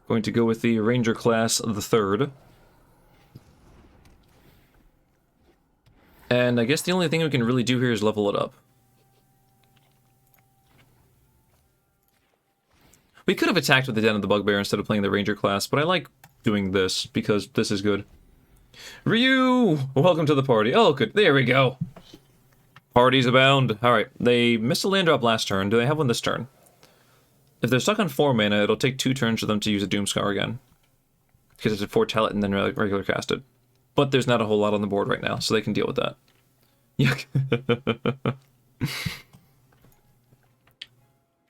Going to go with the Ranger class, the 3rd. And I guess the only thing we can really do here is level it up. We could have attacked with the Den of the Bugbear instead of playing the Ranger class, but I like doing this, because this is good. Ryu! Welcome to the party. Oh, good. There we go. Parties abound. Alright, they missed a land drop last turn. Do they have one this turn? If they're stuck on 4 mana, it'll take 2 turns for them to use a Doomscar again. Because it's a foretell it and then regular cast it. But there's not a whole lot on the board right now, so they can deal with that. Yuck.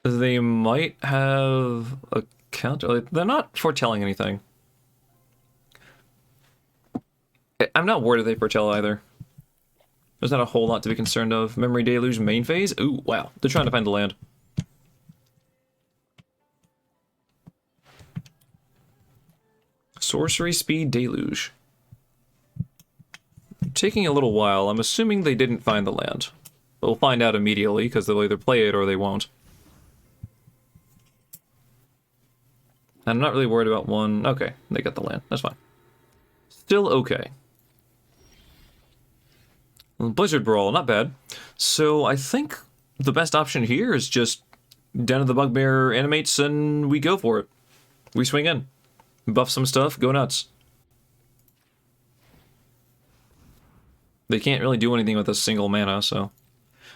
They might have a counter. They're not foretelling anything. I'm not worried if they foretell either. There's not a whole lot to be concerned of. Memory Deluge main phase? Ooh, wow. They're trying to find the land. Sorcery Speed Deluge. Taking a little while. I'm assuming they didn't find the land. We'll find out immediately, because they'll either play it or they won't. I'm not really worried about one. Okay, they got the land. That's fine. Still okay. Blizzard Brawl, not bad. So I think the best option here is just Den of the Bugbear animates and we go for it. We swing in. Buff some stuff, go nuts. They can't really do anything with a single mana, so...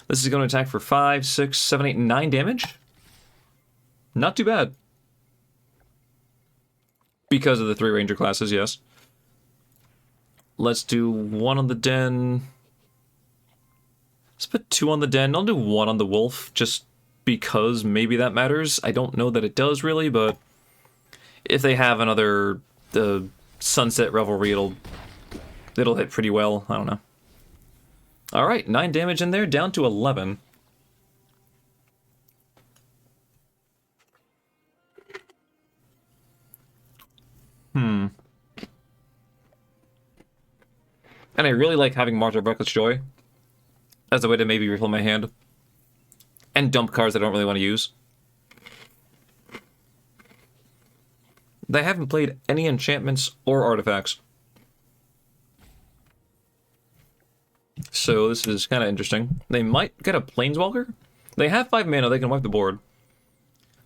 This is going to attack for 5, 6, 7, 8, 9 damage. Not too bad. Because of the 3 ranger classes, yes. Let's do 1 on the Den. Let's put 2 on the Den. I'll do 1 on the Wolf, just because maybe that matters. I don't know that it does, really, but... If they have another Sunset Revelry, it'll hit pretty well. I don't know. Alright, 9 damage in there, down to 11. And I really like having March of Reckless Joy as a way to maybe refill my hand. And dump cards I don't really want to use. They haven't played any enchantments or artifacts. So this is kind of interesting. They might get a Planeswalker. They have 5 mana, they can wipe the board.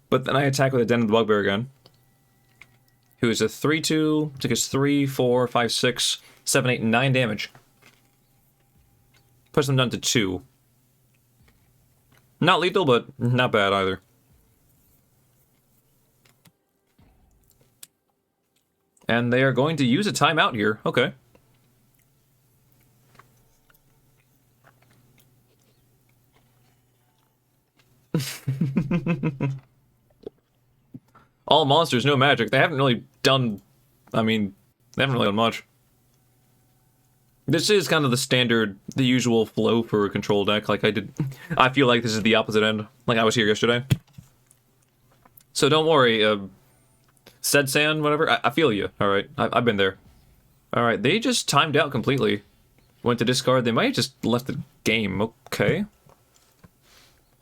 But then I attack with a Den of the Bugbear again. Who is a 3/2, take us 3, 4, 5, 6, 7, 8, 9 damage. Push them down to 2. Not lethal, but not bad either. And they are going to use a timeout here. Okay. All monsters, no magic. They haven't really done... I mean, they haven't really done much. This is kind of the standard, the usual flow for a control deck. Like I did... I feel like this is the opposite end. Like I was here yesterday. So don't worry, Said Sand, whatever. I feel you. Alright, I've been there. Alright, they just timed out completely. Went to discard. They might have just left the game. Okay.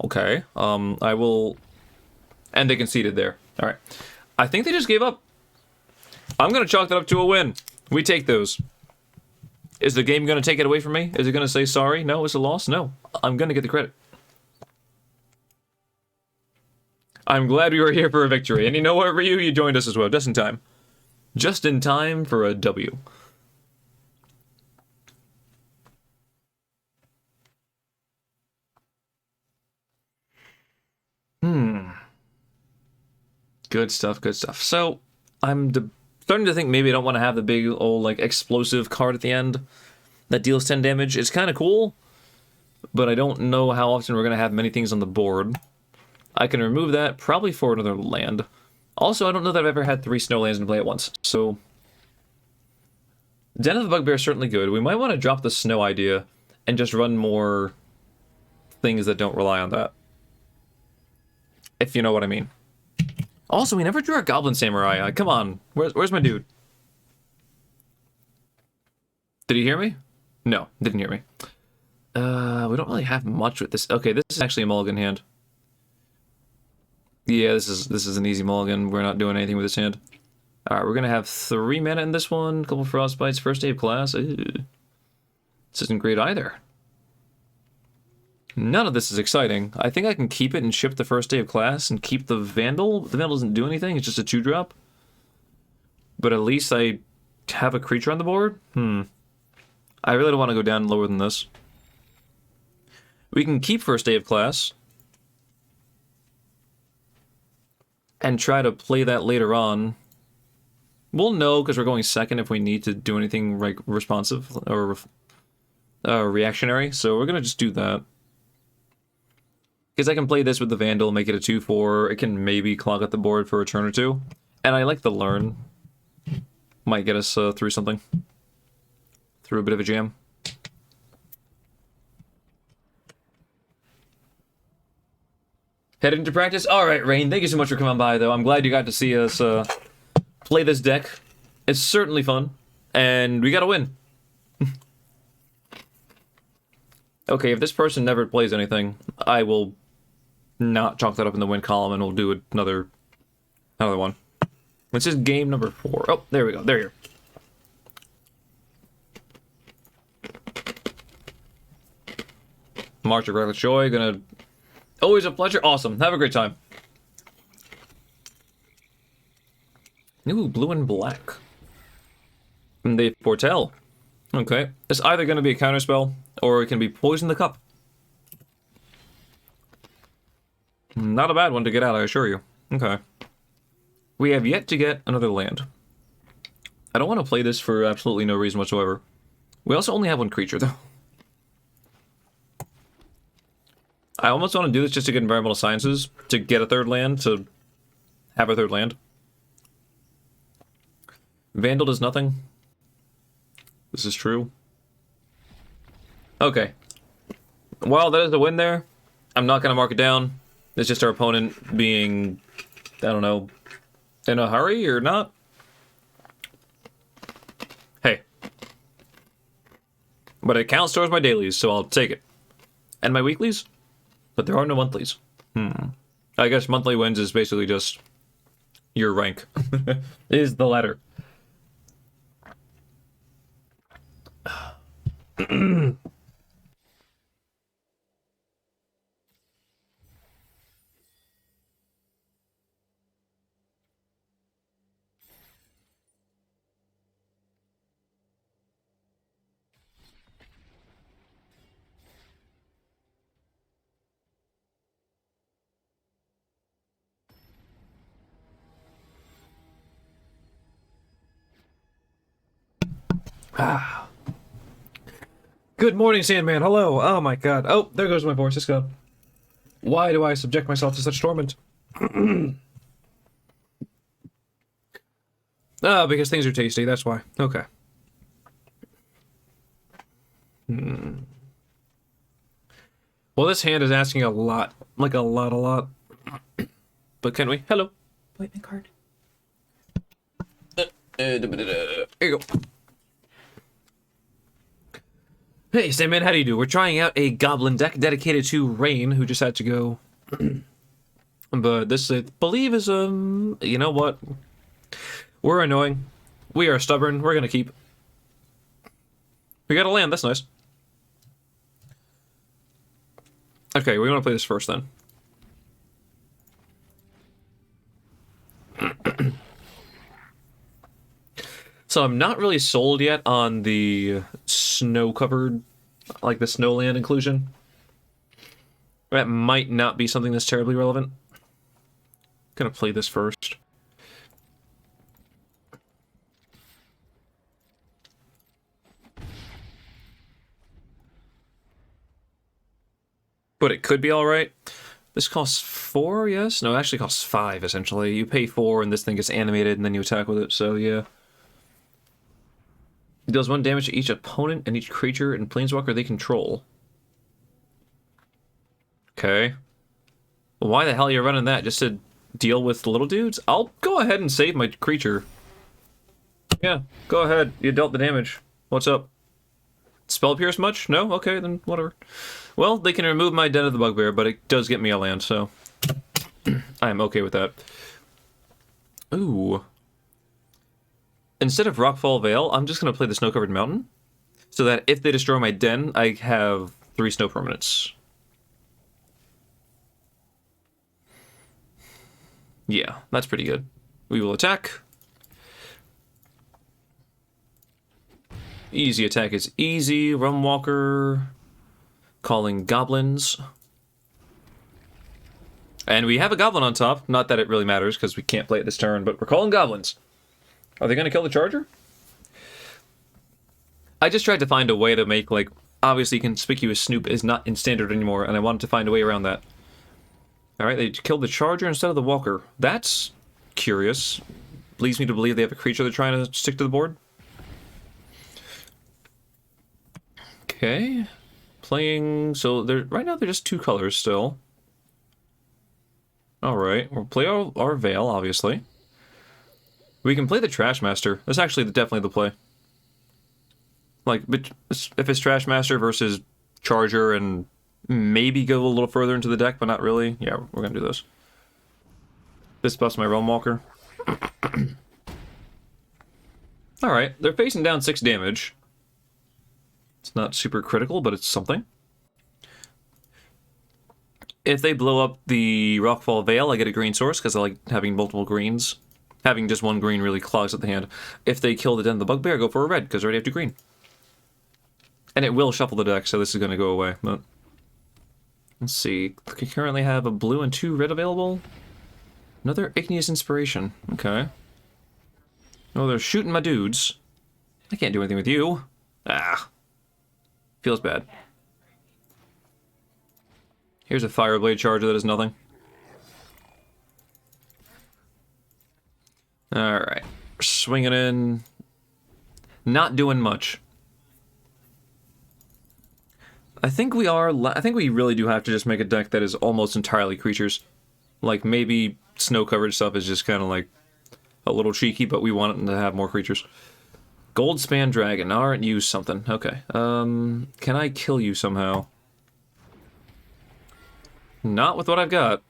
Okay. I will... And they conceded there. Alright. I think they just gave up. I'm going to chalk that up to a win. We take those. Is the game going to take it away from me? Is it going to say sorry? No, it's a loss? No. I'm going to get the credit. I'm glad we were here for a victory. And you know what, Ryu? You joined us as well. Just in time. Just in time for a W. Good stuff, good stuff. So, I'm starting to think maybe I don't want to have the big old, like, explosive card at the end that deals 10 damage. It's kind of cool, but I don't know how often we're going to have many things on the board. I can remove that, probably for another land. Also, I don't know that I've ever had 3 snow lands in play at once, so... Den of the Bugbear is certainly good. We might want to drop the snow idea and just run more things that don't rely on that. If you know what I mean. Also, we never drew our Goblin Samurai. Come on, where's my dude? Did he hear me? No, didn't hear me. We don't really have much with this. Okay, this is actually a mulligan hand. Yeah, this is an easy mulligan. We're not doing anything with this hand. Alright, we're gonna have 3 mana in this one, a couple Frostbites, first day of class. Ew. This isn't great either. None of this is exciting. I think I can keep it and ship the first day of class and keep the Vandal. The Vandal doesn't do anything, it's just a 2-drop. But at least I have a creature on the board? I really don't want to go down lower than this. We can keep first day of class. And try to play that later on. We'll know because we're going second if we need to do anything like responsive or reactionary, so we're gonna just do that. Because I can play this with the Vandal, make it a 2/4. It can maybe clog up the board for a turn or two. And I like the learn. Might get us through something. Through a bit of a jam. Heading to practice? Alright, Rain, thank you so much for coming by, though. I'm glad you got to see us play this deck. It's certainly fun. And we gotta win. Okay, if this person never plays anything, I will not chalk that up in the win column, and we'll do another one. This is game number 4. Oh, there we go. There you are. March of Reckless Joy, gonna... Always a pleasure. Awesome. Have a great time. Ooh, blue and black. And they foretell. Okay. It's either gonna be a counterspell, or it can be Poison the Cup. Not a bad one to get out, I assure you. Okay. We have yet to get another land. I don't want to play this for absolutely no reason whatsoever. We also only have one creature, though. I almost want to do this just to get Environmental Sciences, to get a third land, to have a third land. Vandal does nothing. This is true. Okay. While that is a win there, I'm not going to mark it down. It's just our opponent being, I don't know, in a hurry or not. Hey. But it counts towards my dailies, so I'll take it. And my weeklies? But there are no monthlies. I guess monthly wins is basically just your rank. Is the latter. Ah. Good morning, Sandman. Hello. Oh my god. Oh, there goes my voice. It's gone. Why do I subject myself to such torment? Because things are tasty. That's why. Okay. Well, this hand is asking a lot. Like a lot. But can we? Hello. Lightning card. Here you go. Hey, Sandman, how do you do? We're trying out a goblin deck dedicated to Rain, who just had to go. But this, I believe, is, you know what? We're annoying. We are stubborn. We're gonna keep. We got a land. That's nice. Okay, we want to play this first, then. So I'm not really sold yet on the snow-covered, like the snowland inclusion. That might not be something that's terribly relevant. Gonna play this first. But it could be alright. This costs 4, yes? No, it actually costs 5, essentially. You pay 4 and this thing gets animated and then you attack with it, so yeah. It deals 1 damage to each opponent and each creature and planeswalker they control. Okay. Why the hell are you running that? Just to deal with the little dudes? I'll go ahead and save my creature. Yeah, go ahead. You dealt the damage. What's up? Spell Pierce much? No? Okay, then whatever. Well, they can remove my Den of the Bugbear, but it does get me a land, so... I am okay with that. Ooh. Instead of Rockfall Vale, I'm just going to play the Snow-Covered Mountain, so that if they destroy my den, I have 3 snow permanents. Yeah, that's pretty good. We will attack. Easy attack is easy. Rumwalker. Calling goblins. And we have a goblin on top. Not that it really matters, because we can't play it this turn, but we're calling goblins. Are they going to kill the charger? I just tried to find a way to make, like, obviously conspicuous Snoop is not in standard anymore, and I wanted to find a way around that. Alright, they killed the Charger instead of the Walker. That's curious. Leads me to believe they have a creature they're trying to stick to the board. Okay. Playing... So, right now they're just 2 colors still. Alright, we'll play our Veil, obviously. We can play the Trash Master. That's actually definitely the play. Like, but if it's Trash Master versus Charger and maybe go a little further into the deck, but not really, yeah, we're gonna do this. This buffs my Realm Walker. Alright, they're facing down 6 damage. It's not super critical, but it's something. If they blow up the Rockfall Veil, I get a green source, because I like having multiple greens. Having just 1 green really clogs up the hand. If they kill the Den of the Bugbear, I go for a red, because I already have 2 green. And it will shuffle the deck, so this is going to go away. But let's see. We currently have a blue and 2 red available. Another Igneous Inspiration. Okay. Oh, they're shooting my dudes. I can't do anything with you. Ah. Feels bad. Here's a Fireblade Charger that is nothing. Alright. Swinging in. Not doing much. I think we really do have to just make a deck that is almost entirely creatures. Like, maybe snow coverage stuff is just kind of like a little cheeky, but we want it to have more creatures. Goldspan Dragon. Alright, use something. Okay. Can I kill you somehow? Not with what I've got.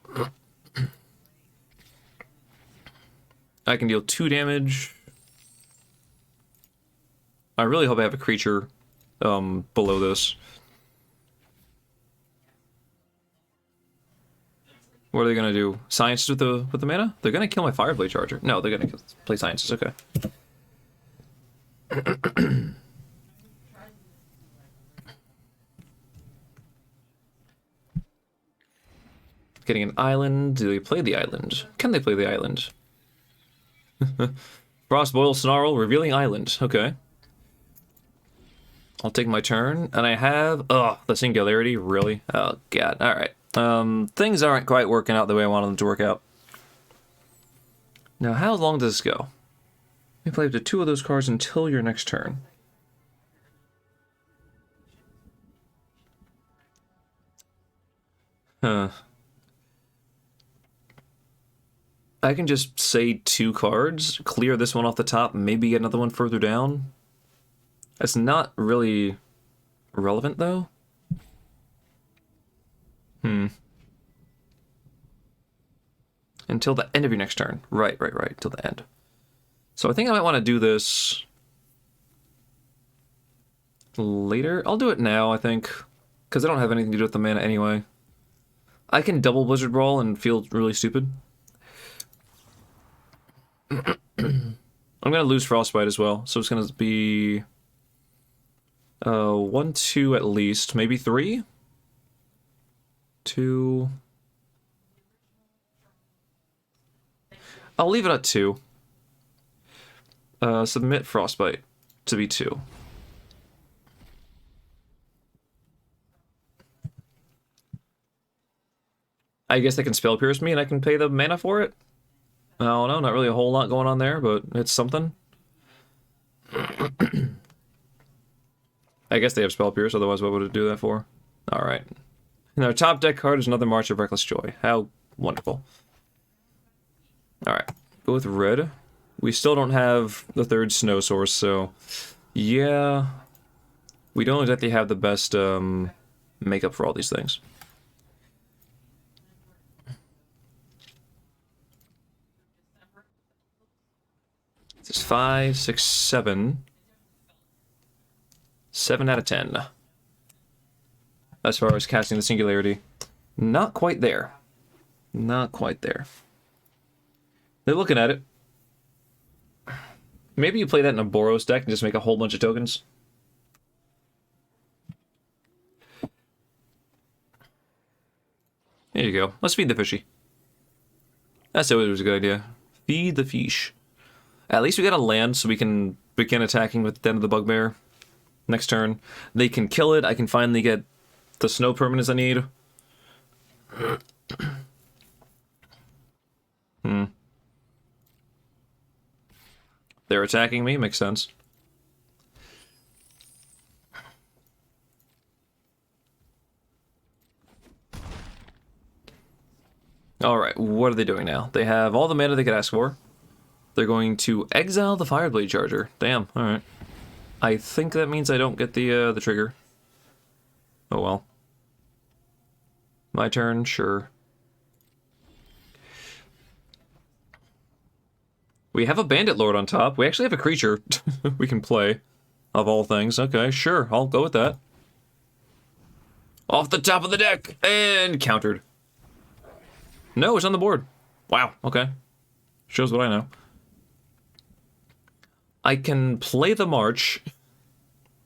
I can deal 2 damage. I really hope I have a creature below this. What are they gonna do? Sciences with the mana? They're gonna kill my Fireblade Charger. No, they're gonna play Sciences. Okay. Getting an island. Do they play the island? Can they play the island? Frostboil Snarl, revealing island. Okay. I'll take my turn, and I have... Ugh, the Singularity, really? Oh, God. Alright. Things aren't quite working out the way I wanted them to work out. Now, how long does this go? You play up to 2 of those cards until your next turn. Huh. I can just say 2 cards, clear this one off the top, maybe get another one further down. That's not really relevant, though. Until the end of your next turn. Right. Till the end. So I think I might want to do this later. I'll do it now, I think. Because I don't have anything to do with the mana anyway. I can double Blizzard Brawl and feel really stupid. I'm going to lose Frostbite as well. So it's going to be... 1, 2 at least. Maybe 3? 2... I'll leave it at 2. Submit Frostbite to be 2. I guess they can Spell Pierce me and I can pay the mana for it? I don't know, not really a whole lot going on there, but it's something. I guess they have Spell Pierce, otherwise what would it do that for? Alright. And our top deck card is another March of Reckless Joy. How wonderful. Alright, go with red. We still don't have the 3rd snow source, so... Yeah... We don't exactly have the best makeup for all these things. This is 5, 6, 7. 7 out of 10. As far as casting the Singularity. Not quite there. Not quite there. They're looking at it. Maybe you play that in a Boros deck and just make a whole bunch of tokens. There you go. Let's feed the fishy. That's always was a good idea. Feed the fish. At least we got a land so we can begin attacking with Den of the Bugbear. next turn. They can kill it. I can finally get the snow permanents I need. They're attacking me. Makes sense. Alright, what are they doing now? They have all the mana they could ask for. They're going to exile the Fireblade Charger. Damn, alright. I think that means I don't get the trigger. Oh well. My turn, sure. We have a Bandit Lord on top. We actually have a creature we can play, of all things. Okay, sure, I'll go with that. Off the top of the deck! And countered. No, it's on the board. Wow, okay. Shows what I know. I can play the March.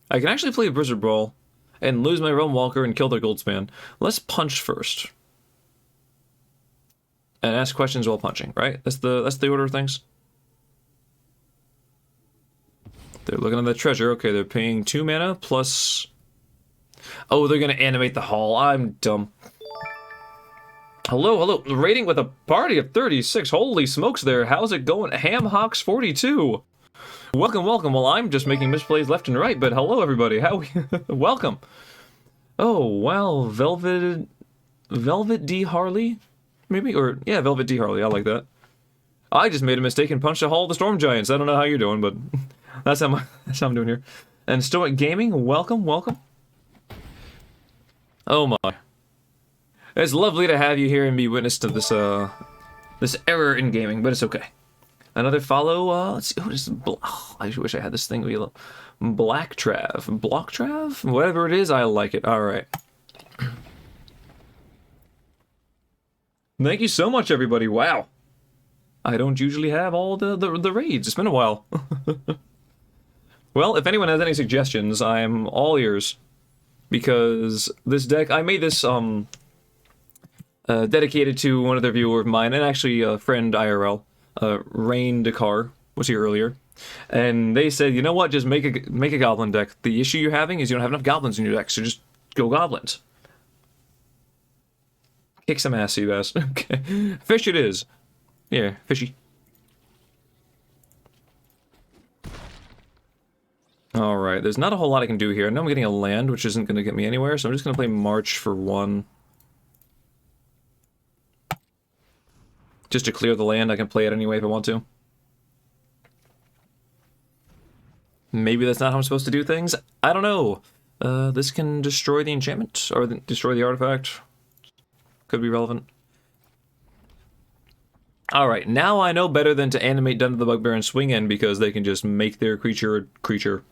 I can actually play Blizzard Brawl and lose my Realm Walker and kill their Goldspan. Let's punch first. And ask questions while punching, right? That's the order of things. They're looking at the treasure. Okay, they're paying 2 mana plus... Oh, they're gonna animate the hall. I'm dumb. Hello, hello. Raiding with a party of 36. Holy smokes there. How's it going? HamHawks42. Welcome, welcome. Well, I'm just making misplays left and right, but hello, everybody. How welcome. Oh, wow. Velvet D. Harley? Maybe? Or, yeah, Velvet D. Harley. I like that. I just made a mistake and punched a Hall of the Storm Giants. I don't know how you're doing, but that's how I'm doing here. And Stoic Gaming, welcome, welcome. Oh, my. It's lovely to have you here and be witness to this, this error in gaming, but it's okay. Another follow, let's see, what is oh, I wish I had this thing. Black Trav. Block Trav? Whatever it is, I like it. Alright. Thank you so much, everybody. Wow. I don't usually have all the raids. It's been a while. Well, if anyone has any suggestions, I'm all ears. Because this deck, I made this, dedicated to one other viewer of mine, and actually a friend IRL, Rain Dakar was here earlier, and they said, you know what, just make a goblin deck. The issue you're having is you don't have enough goblins in your deck, so just go goblins. Kick some ass, Seabass. Okay, fish it is. Yeah, fishy. Alright, there's not a whole lot I can do here. I know I'm getting a land, which isn't going to get me anywhere, so I'm just going to play March for 1. Just to clear the land, I can play it anyway if I want to. Maybe that's not how I'm supposed to do things? I don't know. This can destroy the enchantment, or destroy the artifact. Could be relevant. Alright, now I know better than to animate Den of the Bugbear and swing in, because they can just make their creature a creature.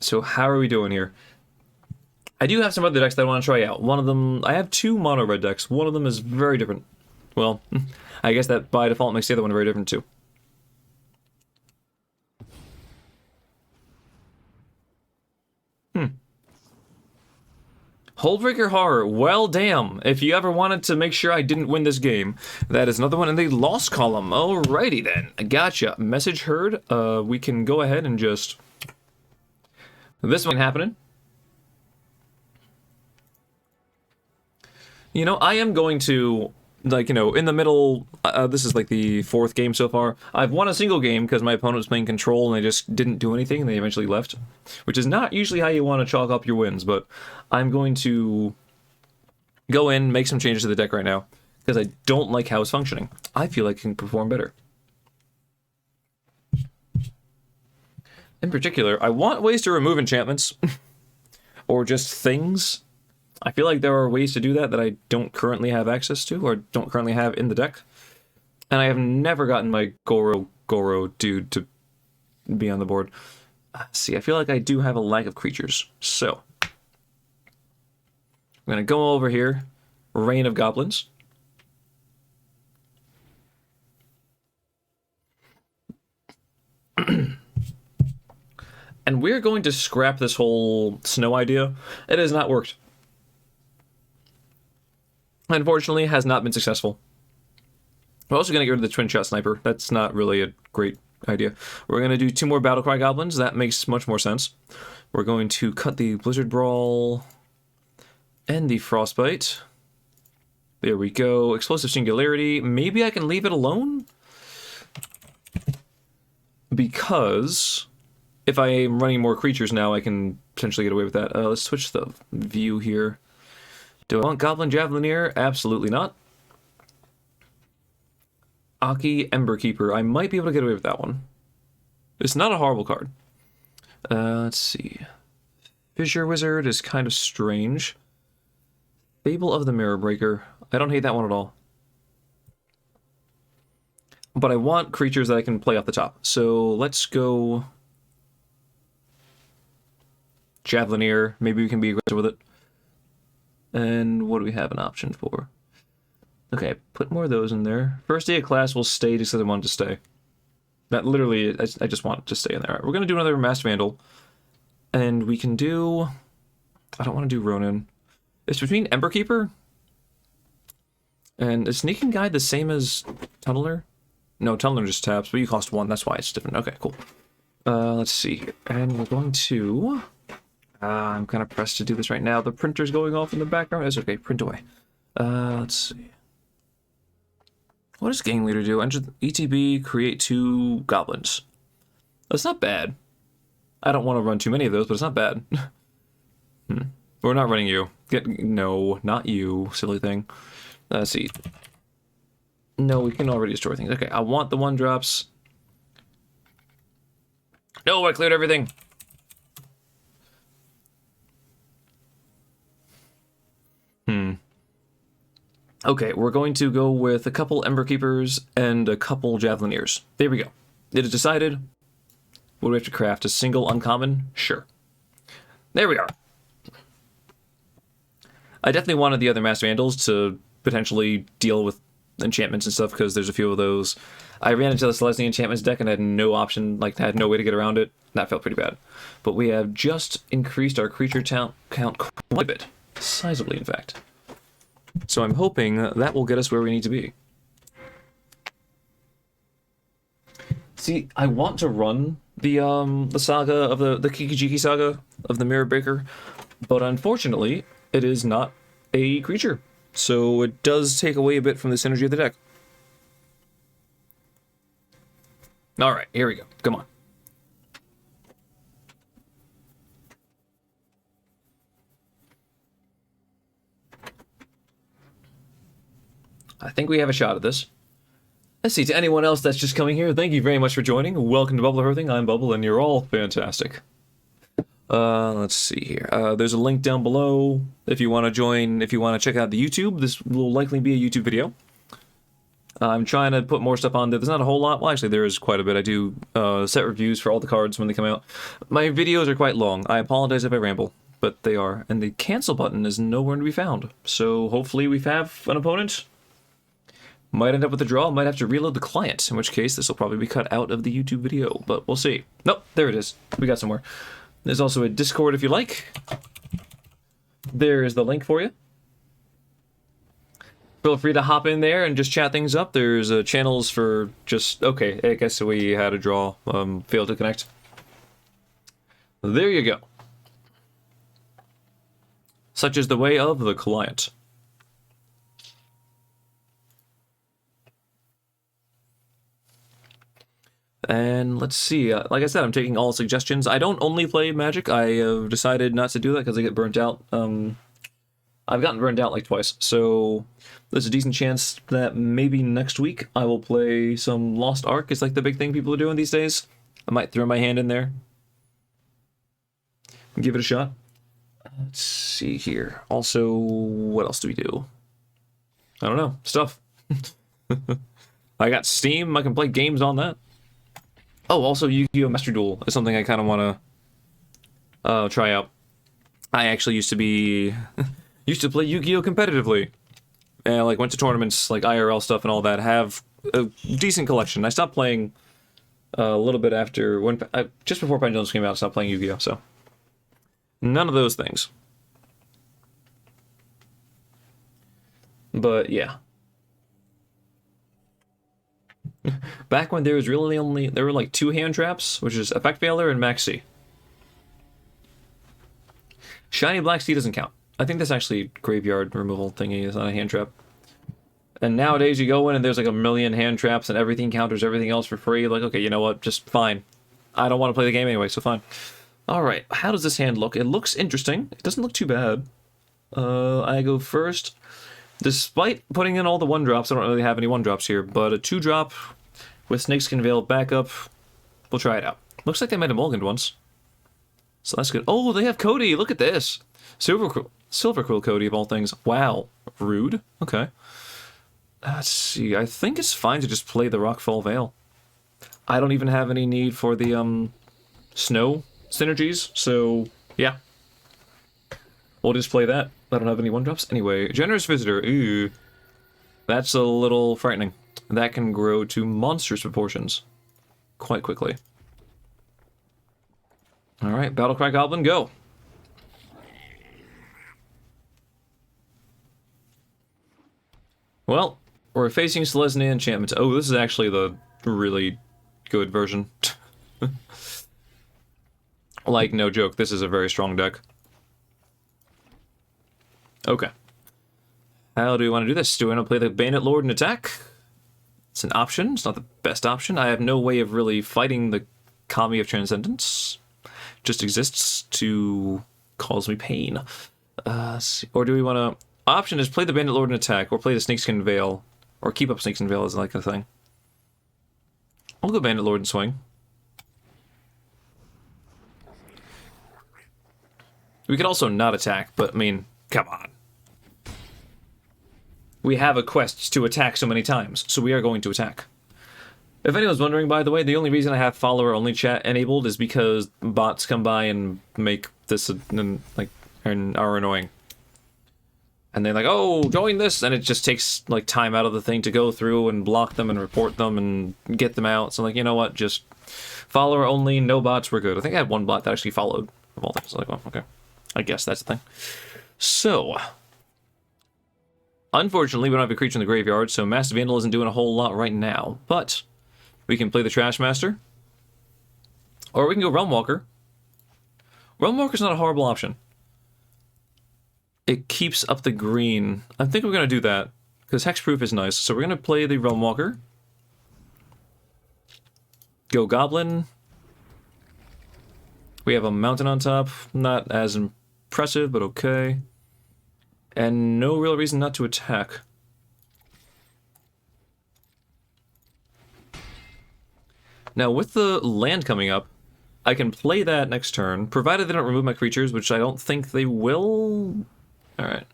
So how are we doing here? I do have some other decks that I want to try out. One of them, I have 2 mono red decks. One of them is very different. Well, I guess that by default makes the other one very different too. Hullbreaker Horror, well damn. If you ever wanted to make sure I didn't win this game, that is another one in the lost column. Alrighty then, gotcha. Message heard. We can go ahead and just... This one happening. You know, I am going to, like, you know, in the middle, this is like the 4th game so far. I've won a single game because my opponent was playing control and they just didn't do anything and they eventually left. Which is not usually how you want to chalk up your wins, but I'm going to go in, make some changes to the deck right now, because I don't like how it's functioning. I feel like it can perform better. In particular, I want ways to remove enchantments, or just things. I feel like there are ways to do that that I don't currently have access to, or don't currently have in the deck. And I have never gotten my Goro dude to be on the board. See, I feel like I do have a lack of creatures. So, I'm going to go over here, Reign of Goblins. And we're going to scrap this whole snow idea. It has not worked. Unfortunately, has not been successful. We're also going to get rid of the twin shot sniper. That's not really a great idea. We're going to do 2 more Battlecry Goblins. That makes much more sense. We're going to cut the Blizzard Brawl and the Frostbite. There we go. Explosive Singularity. Maybe I can leave it alone? Because if I am running more creatures now, I can potentially get away with that. Let's switch the view here. Do I want Goblin Javelineer? Absolutely not. Aki Emberkeeper. I might be able to get away with that one. It's not a horrible card. Let's see. Fissure Wizard is kind of strange. Fable of the Mirror Breaker. I don't hate that one at all. But I want creatures that I can play off the top. So let's go Javelineer. Maybe we can be aggressive with it. And what do we have an option for? Okay, put more of those in there. First day of class will stay just because I want it to stay. That literally, I just want it to stay in there. All right, we're going to do another Masked Vandal. And we can do... I don't want to do Ronin. It's between Emberkeeper and is Sneaking Guide the same as Tunneler? No, Tunneler just taps, but you cost 1. That's why it's different. Okay, cool. Let's see. And we're going to... I'm kind of pressed to do this right now. The printer's going off in the background. It's okay. Print away. Let's see. What does Gang Leader do? Enter the ETB, create 2 goblins. That's not bad. I don't want to run too many of those, but it's not bad. We're not running you. No, not you, silly thing. Let's see. No, we can already destroy things. Okay, I want the 1-drops. No, I cleared everything. Okay, we're going to go with a couple Emberkeepers and a couple Javelineers. There we go. It is decided. What do we have to craft? A single uncommon? Sure. There we are. I definitely wanted the other Masked Vandals to potentially deal with enchantments and stuff, because there's a few of those. I ran into the Celestial Enchantments deck and had no option, like, had no way to get around it. That felt pretty bad. But we have just increased our creature count quite a bit. Sizably, in fact. So I'm hoping that will get us where we need to be. See, I want to run the saga of the Kikijiki saga of the Mirror Breaker, but unfortunately, it is not a creature. So it does take away a bit from the synergy of the deck. Alright, here we go. Come on. I think we have a shot at this. Let's see, to anyone else that's just coming here, thank you very much for joining. Welcome to Bubble Hearthing. I'm Bubble, and you're all fantastic. Let's see here. There's a link down below if you want to join, if you want to check out the YouTube. This will likely be a YouTube video. I'm trying to put more stuff on there. There's not a whole lot. Well, actually, there is quite a bit. I do set reviews for all the cards when they come out. My videos are quite long. I apologize if I ramble, but they are. And the cancel button is nowhere to be found. So hopefully we have an opponent. Might end up with a draw, might have to reload the client, in which case this will probably be cut out of the YouTube video, but we'll see. Nope, there it is. We got somewhere. There's also a Discord if you like. There's the link for you. Feel free to hop in there and just chat things up. There's channels for just... Okay, I guess we had a draw. Failed to connect. There you go. Such is the way of the client. And let's see, like I said, I'm taking all suggestions. I don't only play Magic. I have decided not to do that because I get burnt out. I've gotten burnt out like twice, so there's a decent chance that maybe next week I will play some Lost Ark. It's like the big thing people are doing these days. I might throw my hand in there and give it a shot. Let's see here. Also, what else do we do? I don't know. Stuff. I got Steam. I can play games on that. Oh, also Yu-Gi-Oh! Master Duel is something I kind of want to try out. I actually used to play Yu-Gi-Oh! Competitively. And like went to tournaments, like IRL stuff and all that. Have a decent collection. I stopped playing a little bit after, just before Pendulums came out, I stopped playing Yu-Gi-Oh! So none of those things. But yeah. Back when there was really only, there were like 2 hand traps, which is Effect Veiler and Maxi. Shiny Black Sea doesn't count. I think that's actually graveyard removal thingy, it's not a hand trap. And nowadays you go in and there's like a million hand traps and everything counters everything else for free. Like, okay, you know what, just fine. I don't want to play the game anyway, so fine. Alright, how does this hand look? It looks interesting. It doesn't look too bad. I go first. Despite putting in all the 1-drops, I don't really have any 1-drops here, but a 2-drop with Snakeskin Veil backup, we'll try it out. Looks like they might have mulliganed once. So that's good. Oh, they have Cody! Look at this! Silver Quill Cody, of all things. Wow. Rude. Okay. Let's see. I think it's fine to just play the Rockfall Veil. I don't even have any need for the, snow synergies, so, yeah. We'll just play that. I don't have any 1-drops. Anyway, Generous Visitor. Ooh. That's a little frightening. That can grow to monstrous proportions quite quickly. Alright, Battlecry Goblin, go! Well, we're facing Selesnya enchantments. Oh, this is actually the really good version. Like, no joke, this is a very strong deck. Okay. How do we want to do this? Do we want to play the Bandit Lord and attack? It's an option. It's not the best option. I have no way of really fighting the Kami of Transcendence. Just exists to cause me pain. Or do we want to... Option is play the Bandit Lord and attack, or play the Snakeskin Veil, or keep up Snakeskin Veil as like a thing. I'll go Bandit Lord and swing. We could also not attack, but I mean, come on. We have a quest to attack so many times, so we are going to attack. If anyone's wondering, by the way, the only reason I have follower-only chat enabled is because bots come by and make this, like, are annoying. And they're like, oh, join this, and it just takes, like, time out of the thing to go through and block them and report them and get them out. So, like, you know what, just follower-only, no bots, we're good. I think I had 1 bot that actually followed, of all things. Like, well, okay. I guess that's the thing. So... Unfortunately, we don't have a creature in the graveyard, so Massive Vandal isn't doing a whole lot right now. But we can play the Trash Master. Or we can go Realm Walker. Realm Walker's not a horrible option. It keeps up the green. I think we're going to do that, because Hexproof is nice. So we're going to play the Realm Walker. Go Goblin. We have a Mountain on top. Not as impressive, but okay. And no real reason not to attack. Now, with the land coming up, I can play that next turn, provided they don't remove my creatures, which I don't think they will. Alright.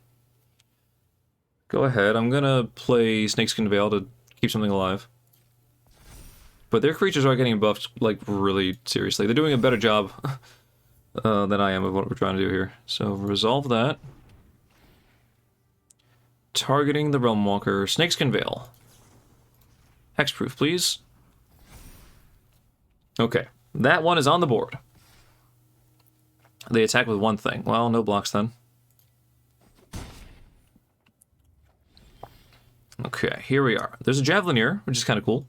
Go ahead. I'm gonna play Snakeskin Veil to keep something alive. But their creatures are getting buffed, like, really seriously. They're doing a better job than I am of what we're trying to do here. So, resolve that. Targeting the Realm Walker. Snakeskin Veil. Hexproof, please. Okay. That one is on the board. They attack with 1 thing. Well, no blocks then. Okay, here we are. There's a Javelineer, which is kind of cool.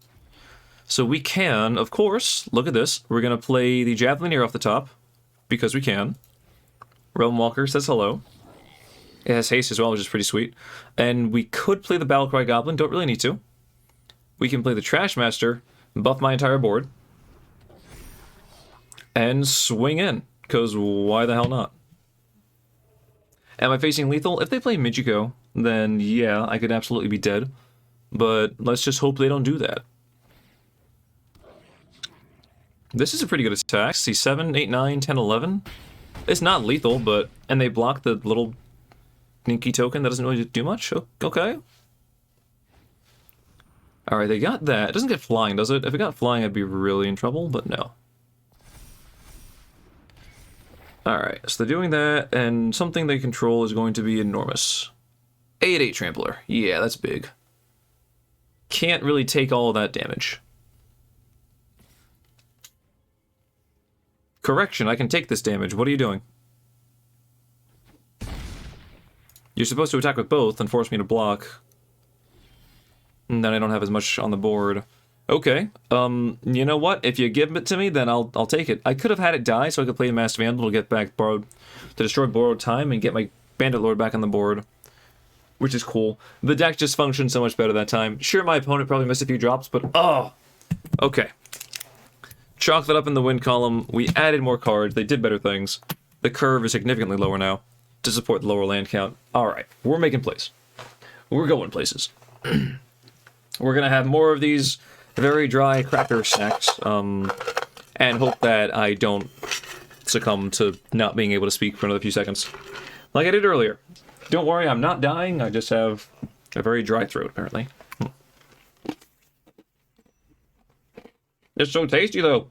So we can, of course, look at this. We're going to play the Javelineer off the top, because we can. Realm Walker says hello. It has haste as well, which is pretty sweet. And we could play the Battlecry Goblin, don't really need to. We can play the Trash Master, buff my entire board, and swing in, because why the hell not? Am I facing lethal? If they play Mijiko, then yeah, I could absolutely be dead. But let's just hope they don't do that. This is a pretty good attack. See, 7, 8, 9, 10, 11. It's not lethal, but... And they block the little... Ninky token that doesn't really do much? Okay. Alright, they got that. It doesn't get flying, does it? If it got flying, I'd be really in trouble, but no. Alright, so they're doing that, and something they control is going to be enormous. 8/8 Trampler. Yeah, that's big. Can't really take all of that damage. Correction, I can take this damage. What are you doing? You're supposed to attack with both and force me to block. And then I don't have as much on the board. Okay. You know what? If you give it to me, then I'll take it. I could have had it die so I could play Masked Vandal to get back borrowed, to destroy borrowed time and get my Bandit Lord back on the board, which is cool. The deck just functioned so much better that time. Sure, my opponent probably missed a few drops, but oh, okay. Chalk that up in the win column. We added more cards. They did better things. The curve is significantly lower now to support the lower land count. All right, we're making plays. We're going places. We're gonna have more of these very dry cracker snacks, and hope that I don't succumb to not being able to speak for another few seconds, like I did earlier. Don't worry, I'm not dying. I just have a very dry throat, apparently. It's so tasty, though.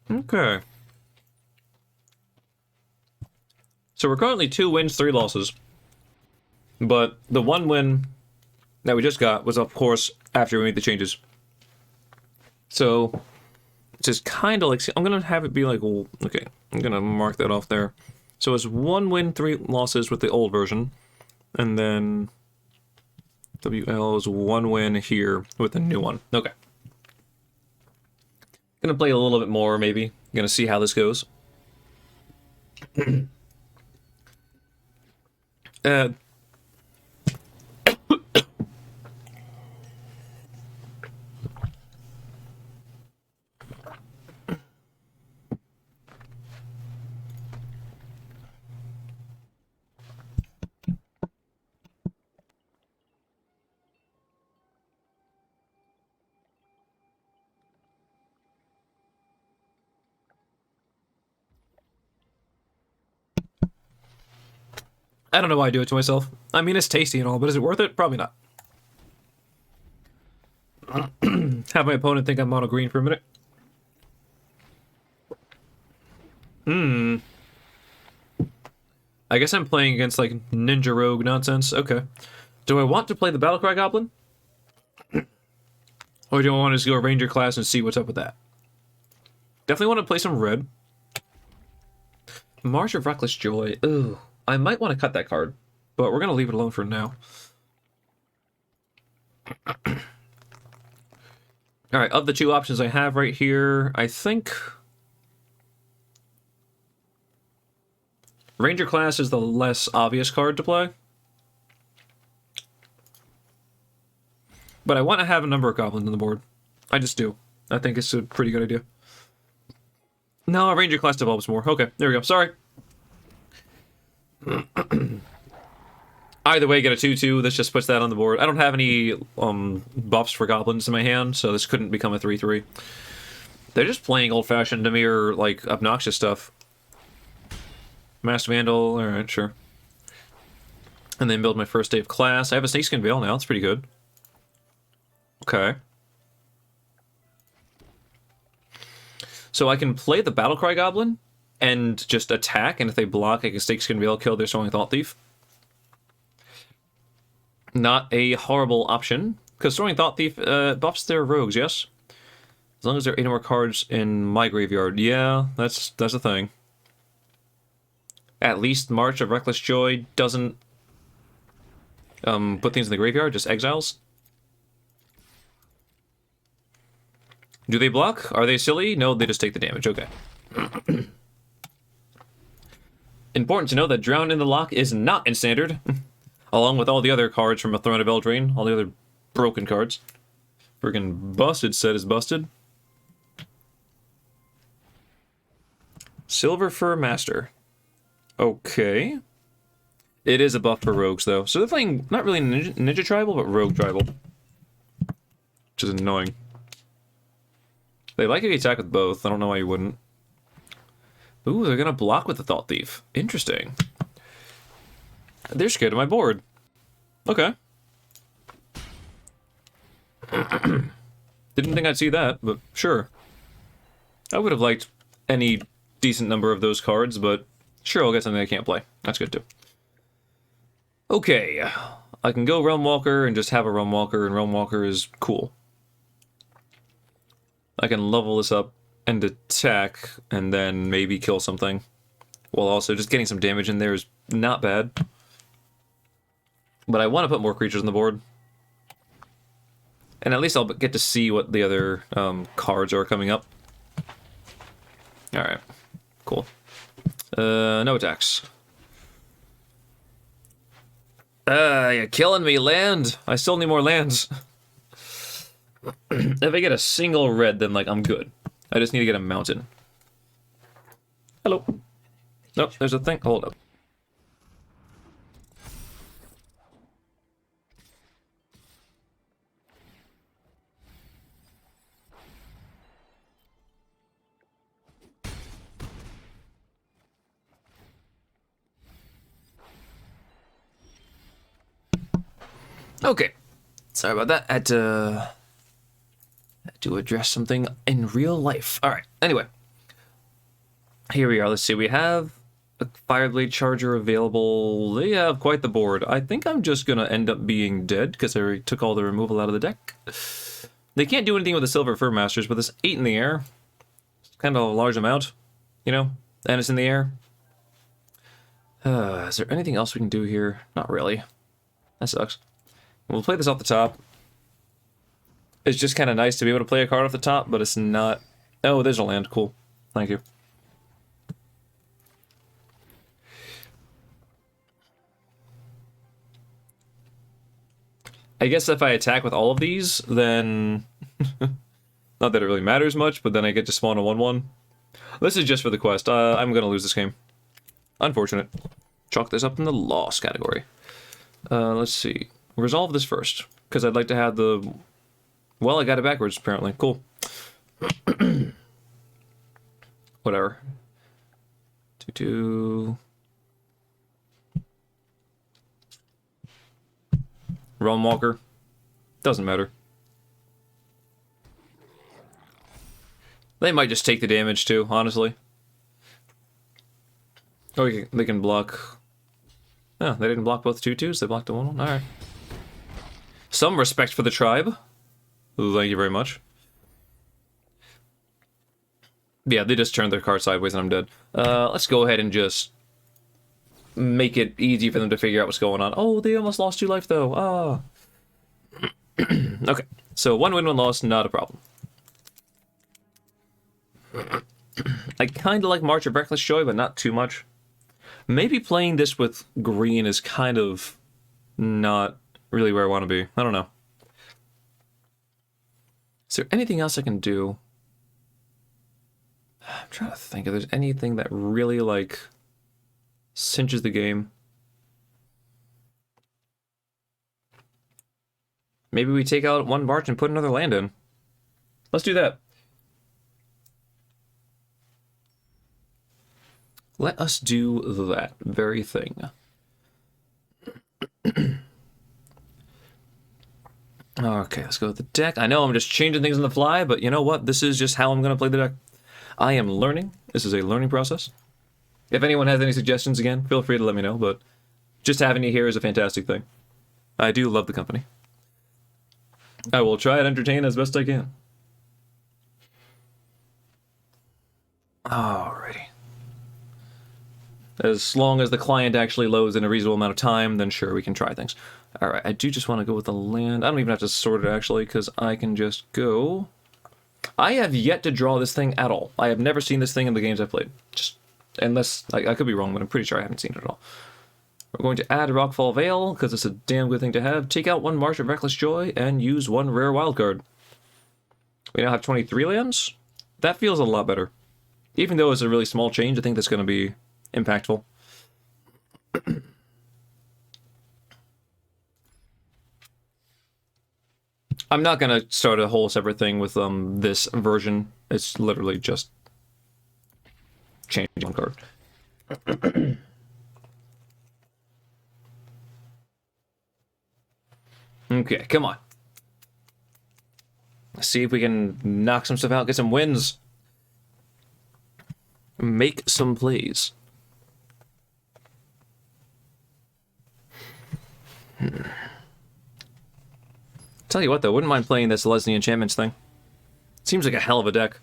Okay. So we're currently 2 wins, 3 losses. But the 1 win that we just got was, of course, after we made the changes. So it's just kind of like... I'm going to have it be like... Well, okay, I'm going to mark that off there. So it's 1 win, 3 losses with the old version. And then... WL is 1 win here with the new one. Okay. Gonna play a little bit more, maybe. Gonna see how this goes. I don't know why I do it to myself. I mean, it's tasty and all, but is it worth it? Probably not. Have my opponent think I'm mono green for a minute. I guess I'm playing against, like, Ninja Rogue nonsense. Okay. Do I want to play the Battlecry Goblin? Or do I want to just go Ranger class and see what's up with that? Definitely want to play some red. March of Reckless Joy. Ooh. I might want to cut that card, but we're going to leave it alone for now. Alright, of the 2 options I have right here, I think... Ranger class is the less obvious card to play. But I want to have a number of goblins on the board. I just do. I think it's a pretty good idea. No, Ranger class develops more. Okay, there we go. Sorry. Either way, get a 2/2. This just puts that on the board. I don't have any buffs for goblins in my hand, so this couldn't become a 3/3. They're just playing old-fashioned Dimir, like, obnoxious stuff. Masked Vandal, alright, sure. And then build my first day of class. I have a Snakeskin Veil now, that's pretty good. Okay. So I can play the Battlecry Goblin and just attack, and if they block, I can Snakeskin Veil, kill their Soaring Thought Thief. Not a horrible option, because Soaring Thought Thief buffs their rogues, yes? As long as there are 8 more cards in my graveyard. Yeah, that's a thing. At least March of Reckless Joy doesn't put things in the graveyard, just exiles. Do they block? Are they silly? No, they just take the damage. Okay. Important to know that Drown in the Lock is not in Standard, along with all the other cards from a Throne of Eldraine, all the other broken cards. Friggin' Busted set is busted. Silver Fur Master. Okay. It is a buff for rogues, though. So they're playing not really ninja tribal, but rogue tribal. Which is annoying. They like if you attack with both. I don't know why you wouldn't. Ooh, they're gonna block with the Thought Thief. Interesting. They're scared of my board. Okay. Didn't think I'd see that, but sure. I would have liked any decent number of those cards, but sure, I'll get something I can't play. That's good, too. Okay. I can go Realm Walker and just have a Realm Walker, and Realm Walker is cool. I can level this up and attack, and then maybe kill something. While also just getting some damage in there is not bad. But I want to put more creatures on the board. And at least I'll get to see what the other cards are coming up. Alright. Cool. No attacks. You're killing me, land! I still need more lands. If I get a single red, then, like, I'm good. I just need to get a mountain. Hello. Nope, there's a thing. Hold up. Okay. Sorry about that. I had to address something in real life. Alright, anyway. Here we are. Let's see. We have a Fireblade Charger available. They have quite the board. I think I'm just going to end up being dead because I already took all the removal out of the deck. They can't do anything with the Silver Fur Masters, but this 8 in the air. It's kind of a large amount, you know? And it's in the air. Is there anything else we can do here? Not really. That sucks. We'll play this off the top. It's just kind of nice to be able to play a card off the top, but it's not... Oh, there's a land. Cool. Thank you. I guess if I attack with all of these, then... Not that it really matters much, but then I get to spawn a 1/1. This is just for the quest. I'm gonna lose this game. Unfortunate. Chalk this up in the loss category. Let's see. Resolve this first, because I'd like to have the... Well, I got it backwards, apparently. Cool. Whatever. 2/2... Realm Walker. Doesn't matter. They might just take the damage too, honestly. Oh, they can block... Oh, they didn't block both 2/2s, they blocked the 1/1. Alright. Some respect for the tribe. Thank you very much. Yeah, they just turned their card sideways and I'm dead. Let's go ahead and just... make it easy for them to figure out what's going on. Oh, they almost lost 2 life, though. Ah. Okay, so 1 win, 1 loss, not a problem. I kind of like March of Reckless Joy, but not too much. Maybe playing this with green is kind of not really where I want to be. I don't know. Is there anything else I can do? I'm trying to think if there's anything that really, like... cinches the game. Maybe we take out 1 March and put another land in. Let's do that. Let us do that very thing. Okay, let's go with the deck. I know I'm just changing things on the fly, but you know what? This is just how I'm going to play the deck. I am learning. This is a learning process. If anyone has any suggestions, again, feel free to let me know, but just having you here is a fantastic thing. I do love the company. I will try and entertain as best I can. Alrighty. As long as the client actually loads in a reasonable amount of time, then sure, we can try things. Alright, I do just want to go with the land. I don't even have to sort it, actually, because I can just go... I have yet to draw this thing at all. I have never seen this thing in the games I've played. Just... Unless, I could be wrong, but I'm pretty sure I haven't seen it at all. We're going to add Rockfall Vale, because it's a damn good thing to have. Take out 1 March of Reckless Joy, and use 1 rare wildcard. We now have 23 lands. That feels a lot better. Even though it's a really small change, I think that's going to be impactful. I'm not going to start a whole separate thing with this version. It's literally just... change 1 card. Okay, come on. Let's see if we can knock some stuff out, get some wins. Make some plays. Tell you what, though, wouldn't mind playing this Leslie Enchantments thing. Seems like a hell of a deck.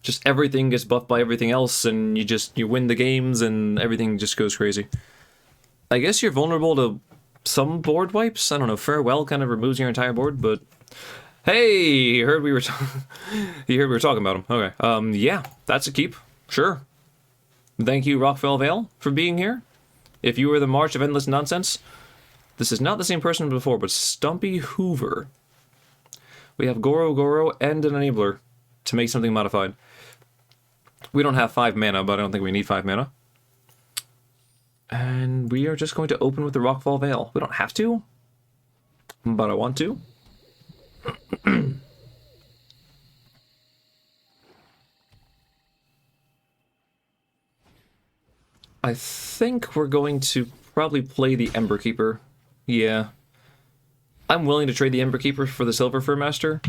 Just everything gets buffed by everything else, and you win the games, and everything just goes crazy. I guess you're vulnerable to some board wipes. I don't know. Farewell kind of removes your entire board, but hey, he heard we were he heard we were talking about him. Okay. Yeah, that's a keep. Sure. Thank you, Rockfell Vale, for being here. If you were the March of Endless Nonsense, this is not the same person before, but Stumpy Hoover. We have Goro Goro and an enabler to make something modified. We don't have 5 mana, but I don't think we need 5 mana. And we are just going to open with the Rockfall Vale. We don't have to, but I want to. I think we're going to probably play the Ember Keeper. Yeah. I'm willing to trade the Ember Keeper for the Silver Fur Master.